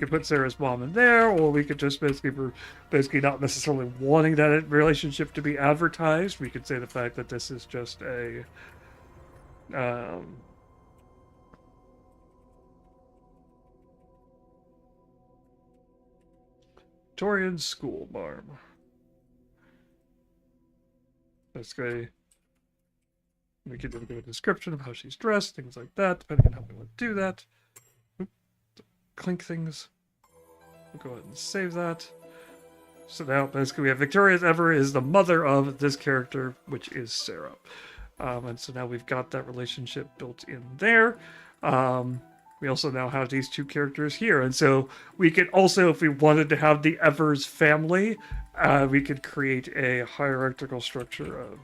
put Sarah's mom in there, or we could just basically not necessarily wanting that relationship to be advertised. We could say the fact that this is just a Victorian school marm. Basically, we could give a description of how she's dressed, things like that, depending on how we want to do that. Oop, clink things. We'll go ahead and save that. So now, basically, we have Victoria Ever is the mother of this character, which is Sarah. And so now we've got that relationship built in there. We also now have these two characters here. And so we could also, if we wanted to have the Evers family, we could create a hierarchical structure of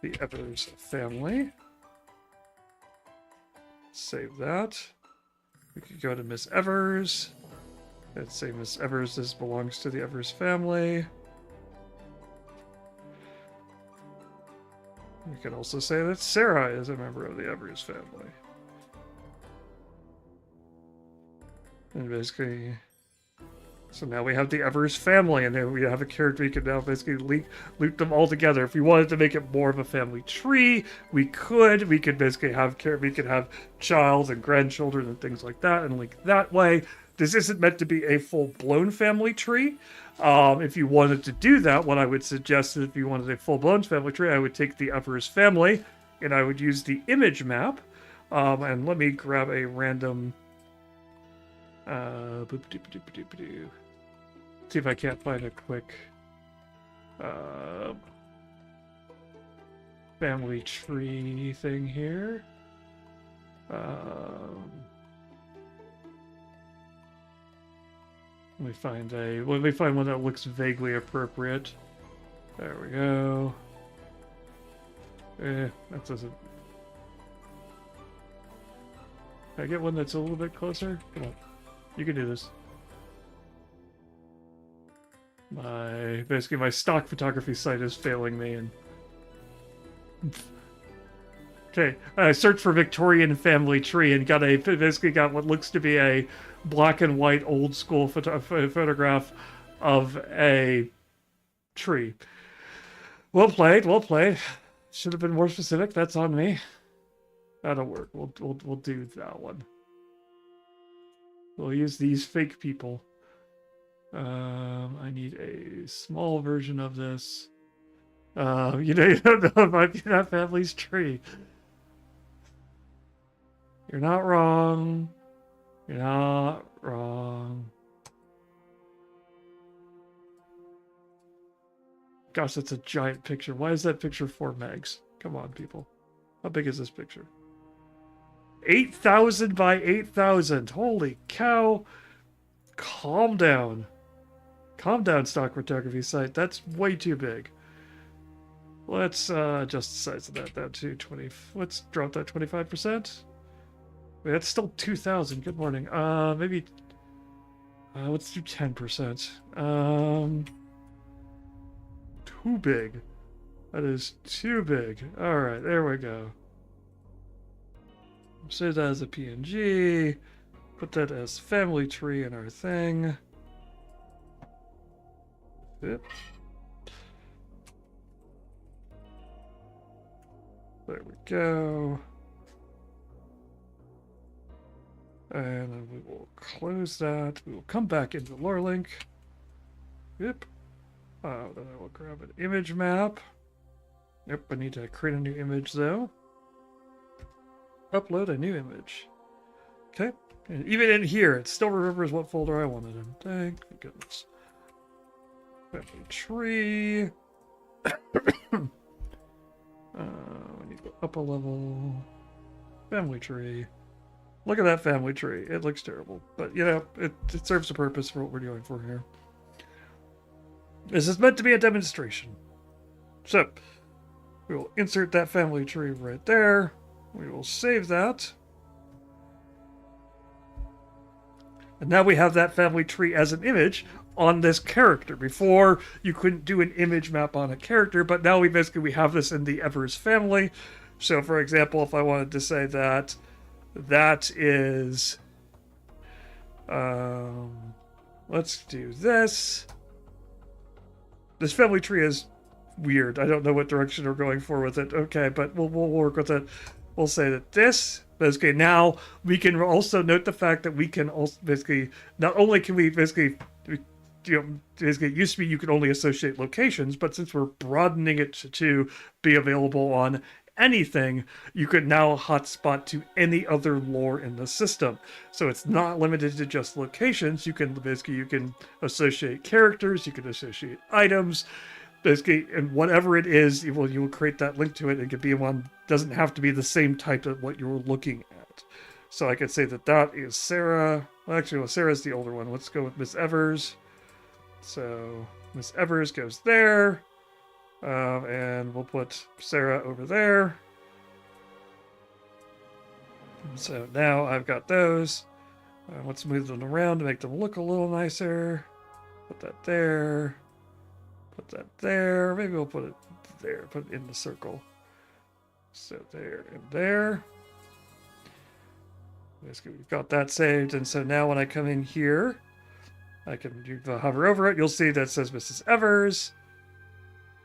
the Evers family. Save that. We could go to Miss Evers. Let's say Miss Evers, this belongs to the Evers family. We could also say that Sarah is a member of the Evers family. And basically, so now we have the Evers family, and then we have a character we can now basically loop them all together. If we wanted to make it more of a family tree, we could. We could basically have child and grandchildren and things like that, and link that way. This isn't meant to be a full-blown family tree. If you wanted to do that, what I would suggest is if you wanted a full-blown family tree, I would take the Evers family, and I would use the image map. And let me grab a random... see if I can't find a quick family tree thing here. Let me find one that looks vaguely appropriate. There we go. That doesn't... Can I get one that's a little bit closer? Come on. You can do this. Basically my stock photography site is failing me, and okay, I searched for Victorian family tree and basically got what looks to be a black and white old school photograph of a tree. Well played, well played. Should have been more specific. That's on me. That'll work. We'll do that one. We'll use these fake people. I need a small version of this. You don't know it might be that family's tree. You're not wrong. You're not wrong. Gosh, that's a giant picture. Why is that picture 4 megs? Come on, people. How big is this picture? 8,000 by 8,000. Holy cow. Calm down. Calm down, stock photography site. That's way too big. Let's adjust the size of that down to 20. Let's drop that 25%. Wait, that's still 2,000. Good morning. Maybe let's do 10%. Too big. That is too big. All right, there we go. Save that as a PNG. Put that as family tree in our thing. Yep. There we go. And then we will close that. We will come back into LoreLink. Yep. Then I will grab an image map. Yep, I need to create a new image though. Upload a new image. Okay. And even in here, it still remembers what folder I wanted in. Thank goodness. Family tree. We need to go up a level. Family tree. Look at that family tree. It looks terrible. But, you know, it serves a purpose for what we're doing for here. This is meant to be a demonstration. So, we will insert that family tree right there. We will save that. And now we have that family tree as an image on this character. Before, you couldn't do an image map on a character, but now we have this in the Evers family. So, for example, if I wanted to say that is... let's do this. This family tree is weird. I don't know what direction we're going for with it. Okay, but we'll work with it. We'll say that this... Basically, now we can also note the fact that we can also basically... Not only can we basically... basically it used to be you could only associate locations, but since we're broadening it to be available on anything, you could now hotspot to any other lore in the system. So it's not limited to just locations. You can associate characters, you can associate items, basically, and whatever it is, you will create that link to it. It could be one, doesn't have to be the same type of what you're looking at. So I could say that is Sarah. Well, actually, Sarah's the older one. Let's go with Miss Evers. So Miss Evers goes there. And we'll put Sarah over there. So now I've got those. Let's move them around to make them look a little nicer. Put that there. Put that there. Maybe we'll put it there. Put it in the circle. So there and there. Basically, we've got that saved. And so now when I come in here, I can hover over it. You'll see that says Mrs. Evers.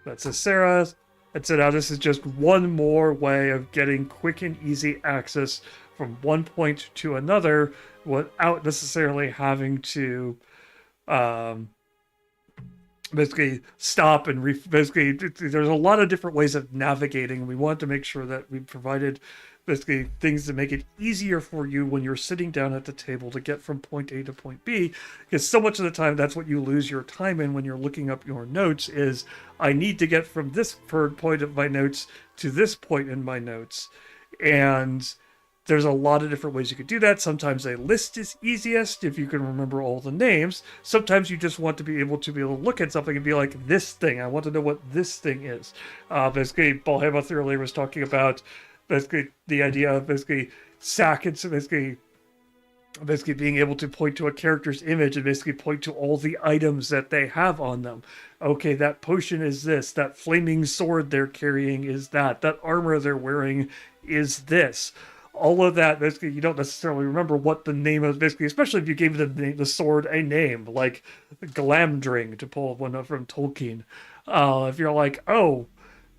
That says Sarah. And so now this is just one more way of getting quick and easy access from one point to another without necessarily having to basically stop and basically there's a lot of different ways of navigating. We want to make sure that we provided basically things to make it easier for you when you're sitting down at the table to get from point A to point B, because so much of the time that's what you lose your time in when you're looking up your notes is I need to get from this point of my notes to this point in my notes. And there's a lot of different ways you could do that. Sometimes a list is easiest if you can remember all the names. Sometimes you just want to be able to look at something and be like, this thing, I want to know what this thing is. Basically, Paul Hamath earlier was talking about basically the idea of basically SAC and so basically being able to point to a character's image and basically point to all the items that they have on them. Okay, that potion is this. That flaming sword they're carrying is that. That armor they're wearing is this. All of that, basically, you don't necessarily remember what the name of, basically, especially if you gave the sword a name, like Glamdring, to pull one up from Tolkien. If you're like, oh,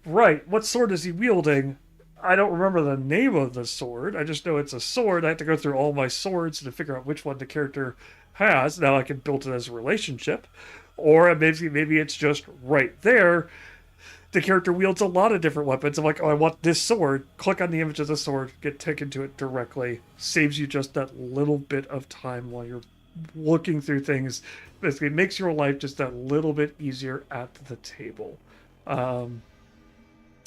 right, what sword is he wielding? I don't remember the name of the sword. I just know it's a sword. I have to go through all my swords to figure out which one the character has. Now I can build it as a relationship. Or maybe it's just right there. The character wields a lot of different weapons. I'm like, oh, I want this sword. Click on the image of the sword, get taken to it directly. Saves you just that little bit of time while you're looking through things. Basically, makes your life just that little bit easier at the table.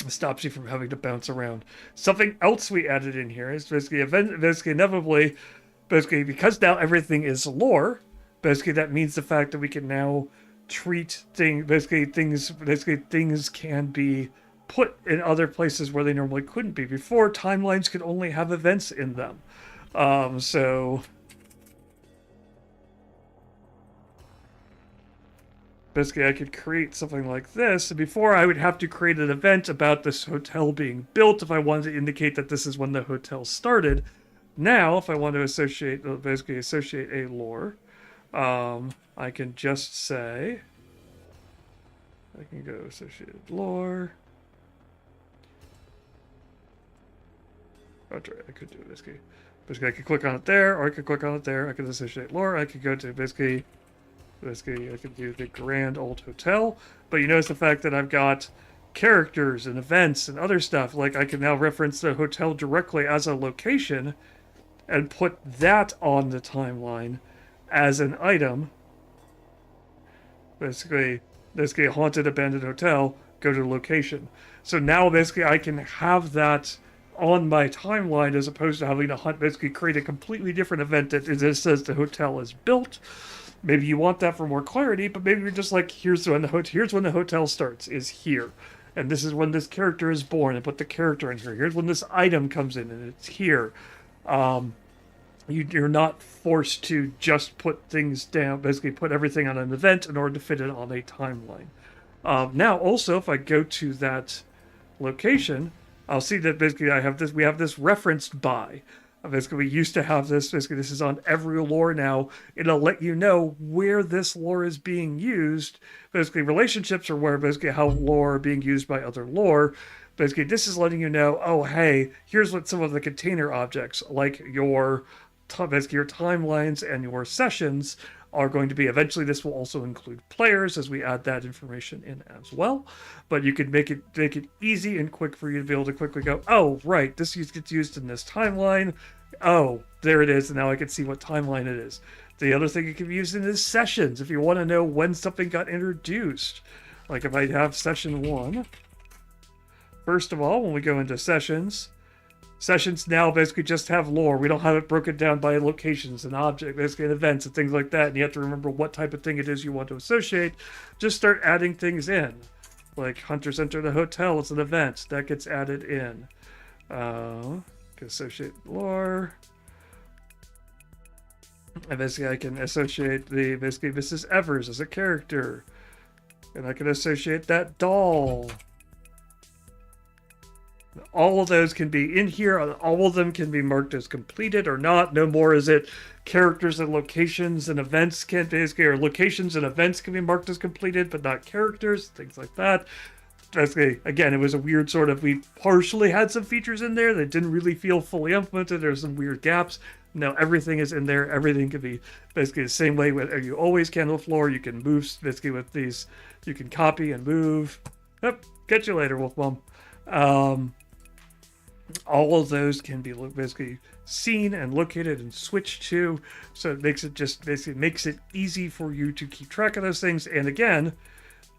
Stops you from having to bounce around. Something else we added in here is basically inevitably, because now everything is lore, basically that means the fact that we can now treat things can be put in other places where they normally couldn't be. Before, timelines could only have events in them. So basically I could create something like this. And before, I would have to create an event about this hotel being built if I wanted to indicate that this is when the hotel started. Now, if I want to associate a lore, I can just say, I can go associated lore. That's right, I could do it basically. Basically, I could click on it there, or I could click on it there. I could associate lore. I could go to basically, I could do the Grand Old Hotel. But you notice the fact that I've got characters and events and other stuff. Like I can now reference the hotel directly as a location and put that on the timeline as an item. Basically, haunted abandoned hotel. Go to location. So now basically I can have that on my timeline as opposed to having to hunt. Basically, create a completely different event that just says the hotel is built. Maybe you want that for more clarity, but maybe you're just like, here's when the hotel starts, is here. And this is when this character is born, and put the character in here. Here's when this item comes in, and it's here. You're not forced to just put things down, basically put everything on an event in order to fit it on a timeline. Now, also, if I go to that location, I'll see that basically we have this referenced by. Basically, we used to have this. Basically, this is on every lore now. It'll let you know where this lore is being used. Basically, relationships are where basically how lore are being used by other lore. Basically, this is letting you know, oh, hey, here's what some of the container objects, like basically your timelines and your sessions, are going to be. Eventually, this will also include players as we add that information in as well. But you can make it easy and quick for you to be able to quickly go, oh, right, this gets used in this timeline. Oh, there it is, and now I can see what timeline it is. The other thing it can be used in is sessions, if you want to know when something got introduced. Like if I have session 1. First of all, when we go into sessions now basically just have lore. We don't have it broken down by locations and objects, basically and events and things like that. And you have to remember what type of thing it is you want to associate. Just start adding things in. Like hunters enter the hotel, it's an event. That gets added in. Associate lore. And basically I can associate basically Mrs. Evers as a character. And I can associate that doll. All of those can be in here. All of them can be marked as completed or not. No more is it characters and locations and events can't basically, or locations and events can be marked as completed, but not characters, things like that. Basically, again, it was a weird sort of, we partially had some features in there that didn't really feel fully implemented. There's some weird gaps. Now everything is in there. Everything can be basically the same way you always can with lore. You can move basically with these. You can copy and move. Yep. Catch you later, Wolf Mom. All of those can be basically seen and located and switched to, so it makes it just basically makes it easy for you to keep track of those things. And again,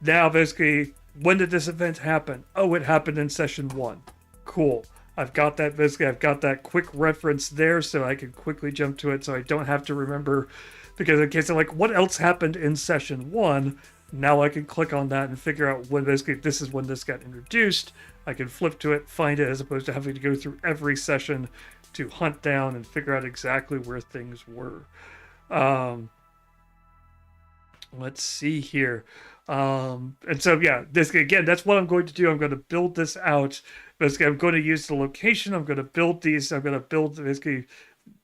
now basically, when did this event happen? Oh, it happened in session 1. Cool. I've got that basically. I've got that quick reference there, so I can quickly jump to it, so I don't have to remember. Because in case of like, what else happened in session 1? Now I can click on that and figure out when basically this is when this got introduced. I can flip to it, find it, as opposed to having to go through every session to hunt down and figure out exactly where things were. Let's see here. And so, yeah, this again, that's what I'm going to do. I'm going to build this out. Basically, I'm going to use the location. I'm going to build these. I'm going to build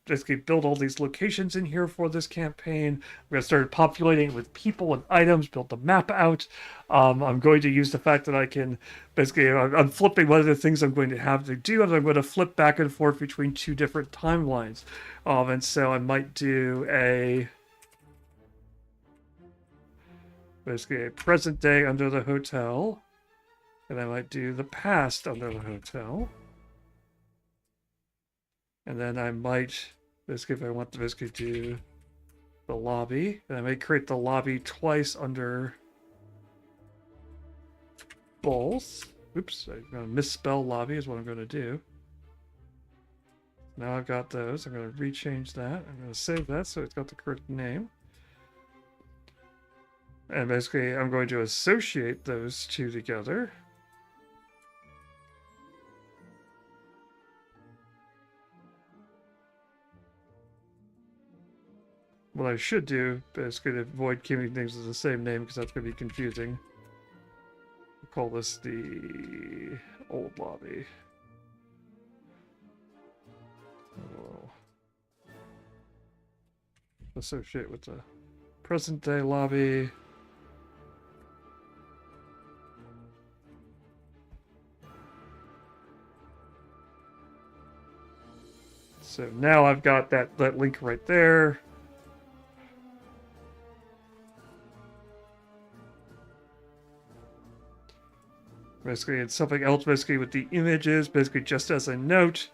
basically build all these locations in here for this campaign. I'm going to start populating it with people and items, build the map out. I'm going to use the fact that I can basically, I'm flipping one of the things I'm going to have to do, is I'm going to flip back and forth between 2 different timelines. And so I might do basically a present day under the hotel, and I might do the past under the hotel. And then I might, basically, if I want to basically do the lobby, and I may create the lobby twice under both. Oops, I'm going to misspell lobby is what I'm going to do. Now I've got those. I'm going to rechange that. I'm going to save that so it's got the correct name. And basically, I'm going to associate those 2 together. What I should do, basically, to avoid keeping things with the same name, because that's going to be confusing. We'll call this the old lobby. We'll associate with the present day lobby. So now I've got that link right there. Basically, it's something else, basically, with the images, basically, just as a note.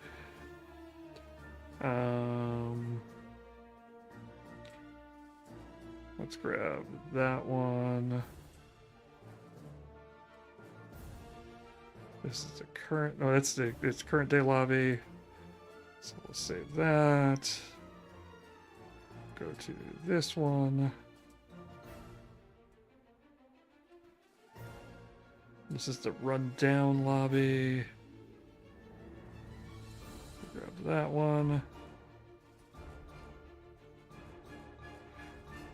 Let's grab that one. This is the current, no, it's current day lobby. So we'll save that. Go to this one. This is the rundown lobby. Grab that one.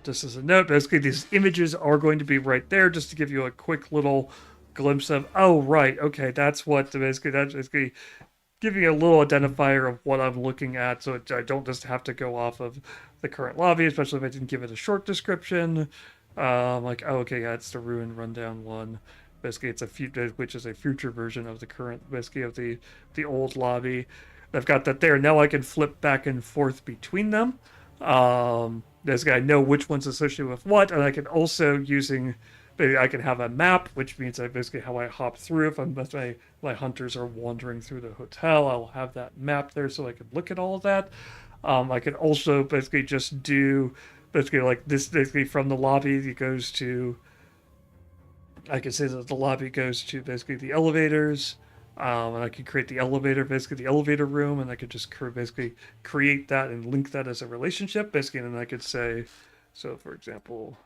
Just as a note, basically these images are going to be right there just to give you a quick little glimpse of, oh, right, okay, that's basically giving you a little identifier of what I'm looking at, so I don't just have to go off of the current lobby, especially if I didn't give it a short description. Like, oh, okay, yeah, it's the Ruin Rundown one. Basically, it's which is a future version of the current, basically, of the old lobby. I've got that there. Now I can flip back and forth between them. Basically, I know which one's associated with what, and I can also maybe I can have a map, which means basically how I hop through. If my hunters are wandering through the hotel, I'll have that map there so I can look at all of that. I can also basically just do basically like this. Basically, from the lobby, it goes to. I can say that the lobby goes to basically the elevators. And I could create the elevator, basically the elevator room, and I could just basically create that and link that as a relationship, basically, and then I could say, so for example,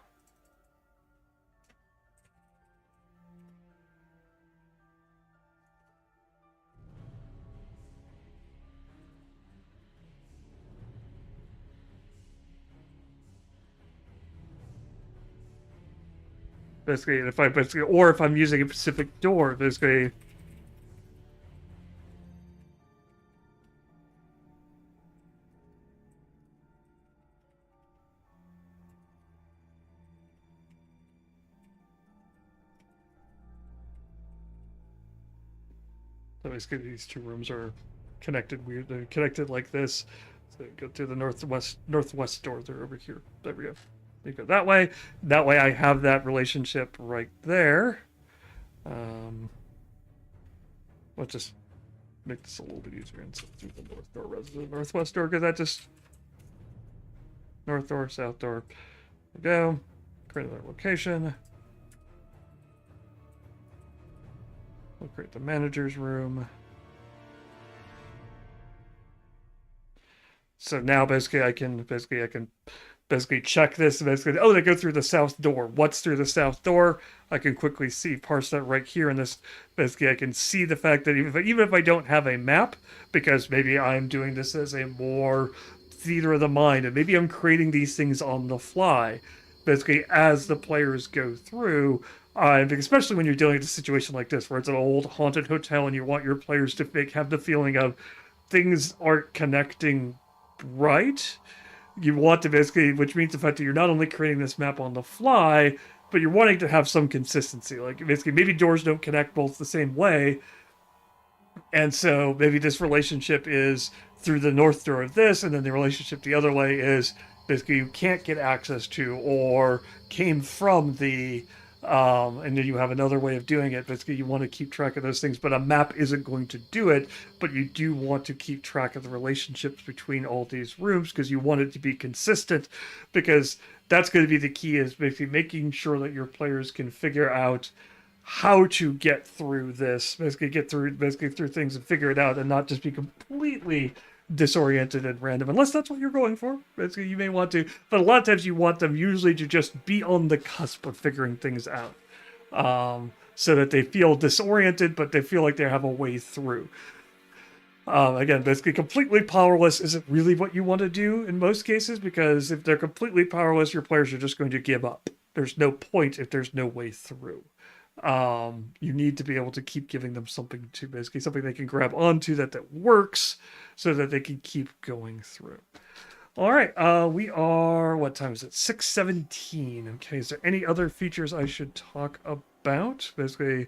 basically, or if I'm using a specific door, basically. So basically, these two rooms are connected weird. They're connected like this. So go to the northwest door. They're over here. There we go. You go that way. That way, I have that relationship right there. Let's just make this a little bit easier and through the north door rather than the northwest door, because that just north door, south door. There we go. Create another location. We'll create the manager's room. So now basically I can check this. Basically, oh, they go through the south door. What's through the south door? I can quickly parse that right here in this. Basically, I can see the fact that even if I don't have a map, because maybe I'm doing this as a more theater of the mind, and maybe I'm creating these things on the fly, basically as the players go through. Especially when you're dealing with a situation like this, where it's an old haunted hotel, and you want your players to have the feeling of things aren't connecting right. You want to basically, which means the fact that you're not only creating this map on the fly, but you're wanting to have some consistency. Like basically, maybe doors don't connect both the same way, and so maybe this relationship is through the north door of this, and then the relationship the other way is basically you can't get access to or came from the and then you have another way of doing it. Basically, you want to keep track of those things, but a map isn't going to do it. But you do want to keep track of the relationships between all these rooms because you want it to be consistent. Because that's going to be the key, is basically making sure that your players can figure out how to get through this, basically through things and figure it out, and not just be completely disoriented and random, unless that's what you're going for. Basically, you may want to, but a lot of times you want them usually to just be on the cusp of figuring things out, so that they feel disoriented, but they feel like they have a way through. Again, basically, completely powerless isn't really what you want to do in most cases, because if they're completely powerless, your players are just going to give up. There's no point if there's no way through. You need to be able to keep giving them something they can grab onto that works, so that they can keep going through. All right, we are, what time is it? 6:17. Okay, is there any other features I should talk about? Basically,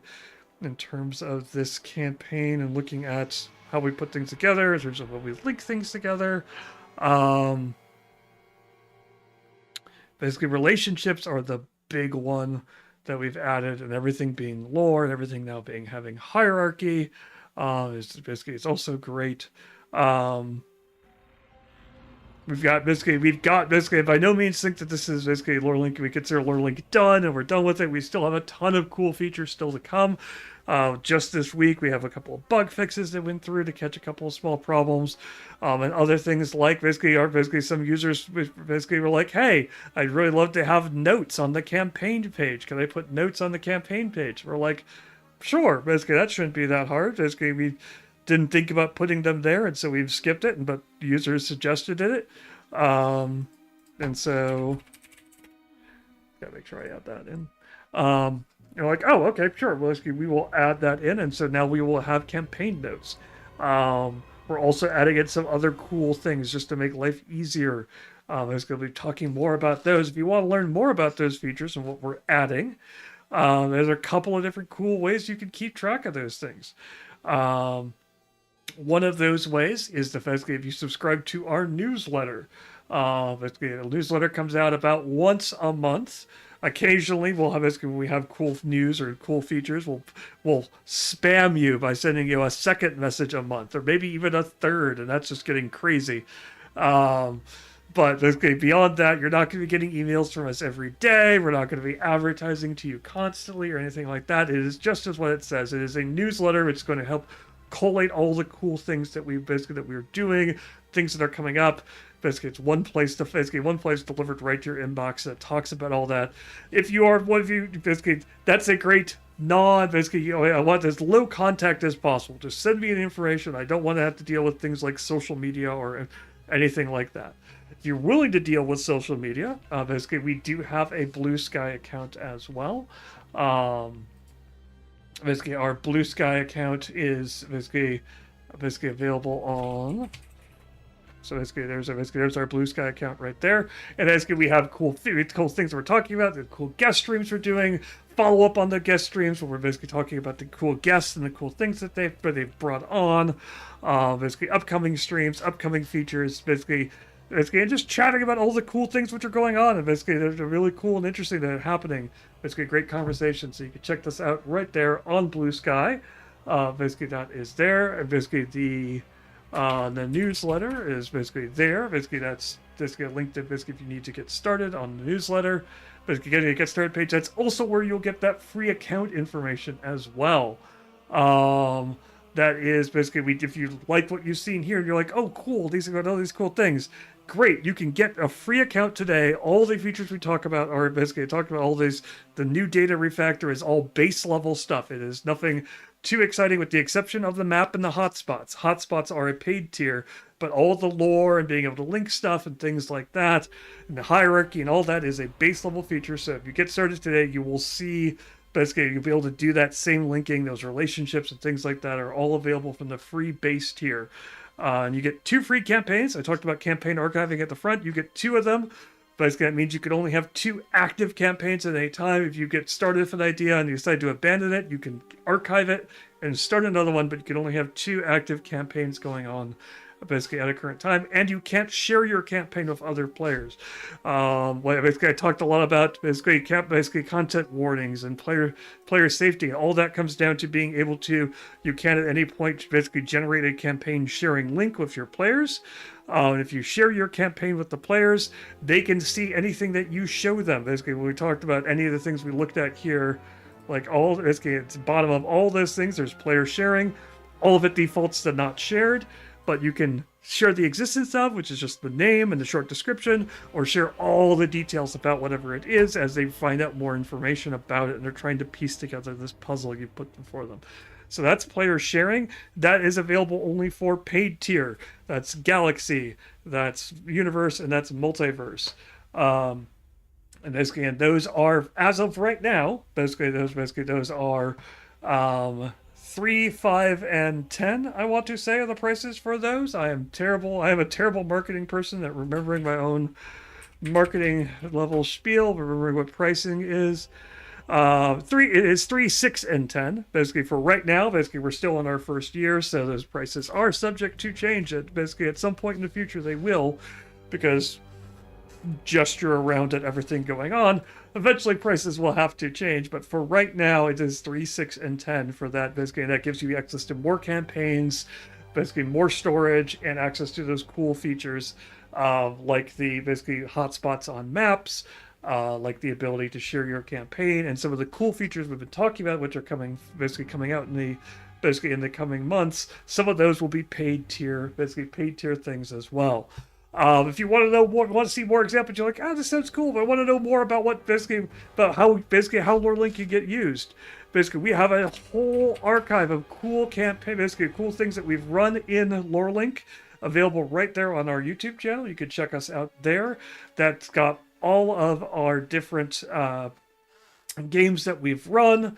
in terms of this campaign and looking at how we put things together, in terms of when we link things together. Um, Basically, relationships are the big one that we've added, and everything being lore and everything now being having hierarchy. Is basically, it's also great. Um, we've got basically by no means think that this is basically lore link. We consider lore link done and we're done with it. We still have a ton of cool features still to come. Just this week, we have a couple of bug fixes that went through to catch a couple of small problems, and other things like basically some users basically were like, "Hey, I'd really love to have notes on the campaign page. Can I put notes on the campaign page?" We're like, "Sure." Basically, that shouldn't be that hard. Basically, we didn't think about putting them there, and so we've skipped it. But users suggested it, and so gotta make sure I add that in. You're like, oh, okay, sure. Well, we will add that in, and so now we will have campaign notes. We're also adding in some other cool things just to make life easier. I was going to be talking more about those. If you want to learn more about those features and what we're adding, there's a couple of different cool ways you can keep track of those things. One of those ways is basically if you subscribe to our newsletter. Basically, a newsletter comes out about once a month. Occasionally, when we have cool news or cool features, we'll spam you by sending you a second message a month, or maybe even a third, and that's just getting crazy. But basically, beyond that, you're not going to be getting emails from us every day. We're not going to be advertising to you constantly or anything like that. It is just as what it says. It is a newsletter. It's going to help collate all the cool things that we're doing, things that are coming up. Basically, it's one place delivered right to your inbox that talks about all that. If you are one of you, basically, that's a great I want as low contact as possible. Just send me the information. I don't want to have to deal with things like social media or anything like that. If you're willing to deal with social media, basically, we do have a Blue Sky account as well. Basically, our Blue Sky account is basically available on. So there's our Blue Sky account right there. And basically we have cool things we're talking about, the cool guest streams we're doing, follow up on the guest streams where we're basically talking about the cool guests and the cool things that they've brought on. Basically upcoming streams, upcoming features, basically and just chatting about all the cool things which are going on. And basically they're really cool and interesting that are happening. Basically great conversation. So you can check this out right there on Blue Sky. Basically that is there. And basically the newsletter is basically there. Basically, that's basically a link to basically if you need to get started on the newsletter. Basically, getting a get started page. That's also where you'll get that free account information as well. That is basically if you like what you've seen here, and you're like, oh, cool, these are all these cool things. Great, you can get a free account today. All the features we talk about are basically talking about all these. The new data refactor is all base level stuff. It is nothing too exciting with the exception of the map and the hotspots. Hotspots are a paid tier, but all the lore and being able to link stuff and things like that, and the hierarchy and all that is a base level feature. So if you get started today, you will see basically you'll be able to do that same linking, those relationships and things like that are all available from the free base tier. And you get 2 free campaigns. I talked about campaign archiving at the front. You get 2 of them. Basically, that means you can only have 2 active campaigns at any time. If you get started with an idea and you decide to abandon it, you can archive it and start another one, but you can only have 2 active campaigns going on basically at a current time, and you can't share your campaign with other players. Basically, I talked a lot about basically content warnings and player safety, and all that comes down to being able to, you can at any point basically generate a campaign sharing link with your players. If you share your campaign with the players, they can see anything that you show them. Basically, when we talked about any of the things we looked at here, like basically at the bottom of all those things, there's player sharing. All of it defaults to not shared, but you can share the existence of, which is just the name and the short description, or share all the details about whatever it is as they find out more information about it and they're trying to piece together this puzzle you put before them. So that's player sharing. That is available only for paid tier. That's Galaxy, that's Universe, and that's Multiverse. And basically, and those are, as of right now, those are 3, 5, and 10, I want to say, are the prices for those. I am terrible. I am a terrible marketing person at remembering my own marketing level spiel, remembering what pricing is. It is 3, 6, and 10. Basically, for right now, basically we're still in our first year, so those prices are subject to change. Basically, at some point in the future, they will, because gesture around it, everything going on. Eventually, prices will have to change, but for right now, it is 3, 6, and 10 for that. Basically, that gives you access to more campaigns, basically more storage, and access to those cool features, like the basically hotspots on maps, like the ability to share your campaign, and some of the cool features we've been talking about, which are coming out in the coming months. Some of those will be paid tier things as well. If you want to know more, want to see more examples, you're like, this sounds cool, but I want to know more about how Lore Link can get used. Basically, we have a whole archive of cool cool things that we've run in Lore Link, available right there on our YouTube channel. You can check us out there. That's got all of our different games that we've run,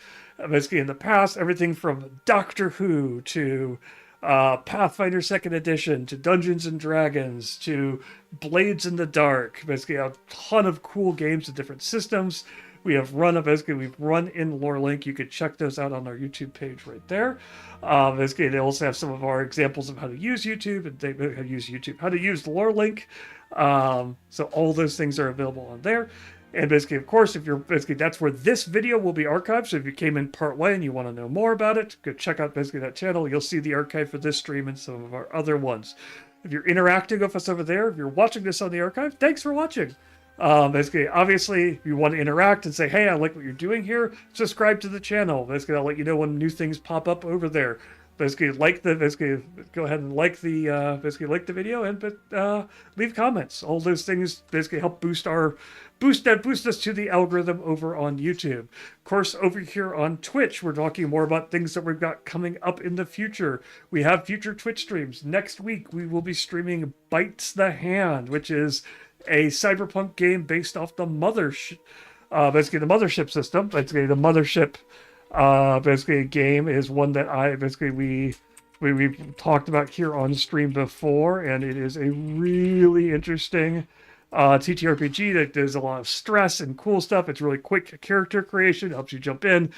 basically in the past, everything from Doctor Who to Pathfinder 2nd Edition to Dungeons and Dragons to Blades in the Dark. Basically, a ton of cool games with different systems. We've run in Lore Link. You could check those out on our YouTube page right there. Basically, they also have some of our examples of how to use YouTube and how to use Lore Link. So all those things are available on there. And basically, of course, that's where this video will be archived. So if you came in part way and you want to know more about it, go check out basically that channel. You'll see the archive for this stream and some of our other ones. If you're interacting with us over there, if you're watching this on the archive, thanks for watching. Basically, obviously, if you want to interact and say, hey, I like what you're doing here, subscribe to the channel. Basically, I'll let you know when new things pop up over there. Basically, go ahead and like the video and leave comments. All those things basically help boost us to the algorithm over on YouTube. Of course, over here on Twitch, we're talking more about things that we've got coming up in the future. We have future Twitch streams. Next week, we will be streaming Bites the Hand, which is a cyberpunk game based off the Mothership system. Basically, the Mothership game is one that we've talked about here on stream before, and it is a really interesting TTRPG that does a lot of stress and cool stuff. It's really quick character creation, helps you jump in,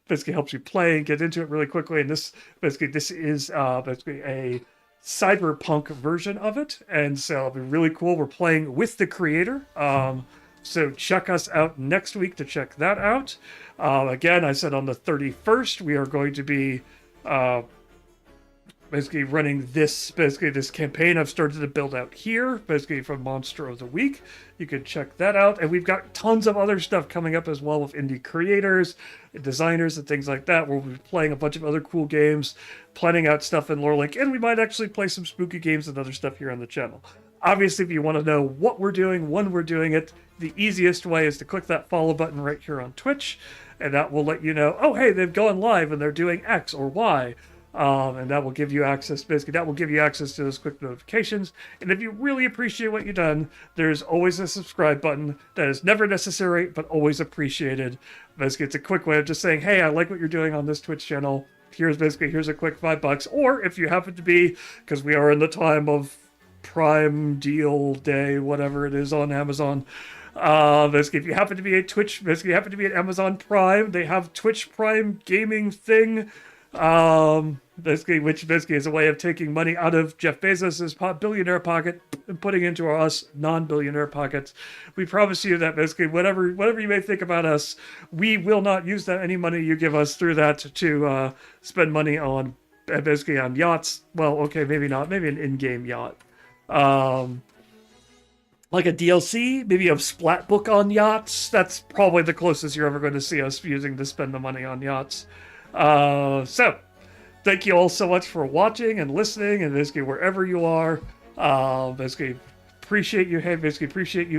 basically helps you play and get into it really quickly. And this is a cyberpunk version of it, and so it'll be really cool. We're playing with the creator. So check us out next week to check that out. Again, I said on the 31st, we are going to be running this campaign I've started to build out here, basically from Monster of the Week. You can check that out. And we've got tons of other stuff coming up as well with indie creators, designers, and things like that. We'll be playing a bunch of other cool games, planning out stuff in Lore Link, and we might actually play some spooky games and other stuff here on the channel. Obviously, if you want to know what we're doing, when we're doing it, the easiest way is to click that follow button right here on Twitch, and that will let you know, oh, hey, they've gone live and they're doing X or Y. And that will give you access, to those quick notifications. And if you really appreciate what you've done, there's always a subscribe button that is never necessary, but always appreciated. Basically, it's a quick way of just saying, hey, I like what you're doing on this Twitch channel. Here's a quick $5. Or if you happen to be, because we are in the time of Prime Deal Day, whatever it is on Amazon. Basically, if you happen to be at Amazon Prime, they have Twitch Prime gaming thing. Which is a way of taking money out of Jeff Bezos's billionaire pocket and putting into us non-billionaire pockets. We promise you that basically whatever you may think about us, we will not use any money you give us through that to spend money on on yachts. Well, okay, maybe not. Maybe an in-game yacht. Like a DLC, maybe a splat book on yachts. That's probably the closest you're ever going to see us using to spend the money on yachts. So, thank you all so much for watching and listening, and basically wherever you are. Appreciate you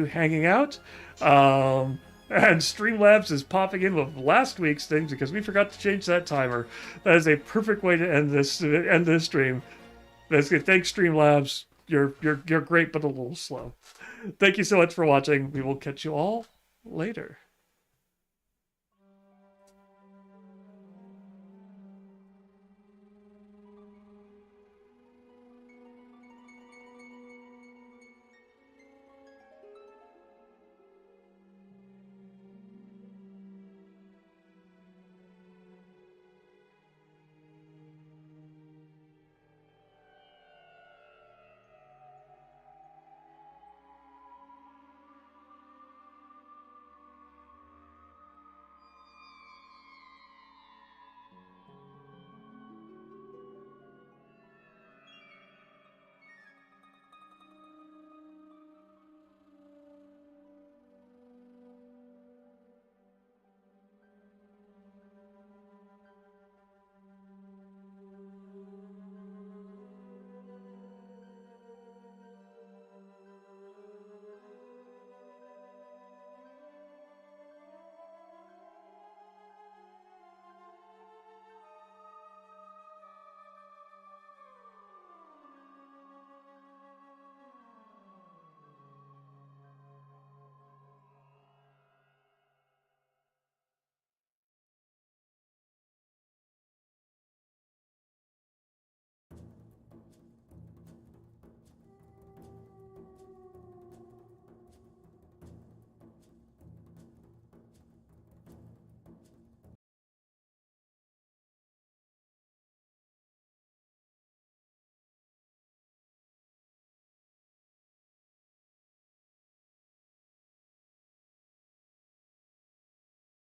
hanging out. And Streamlabs is popping in with last week's things because we forgot to change that timer. That is a perfect way to end this stream. Basically, thanks Streamlabs. You're great, but a little slow. Thank you so much for watching. We will catch you all later.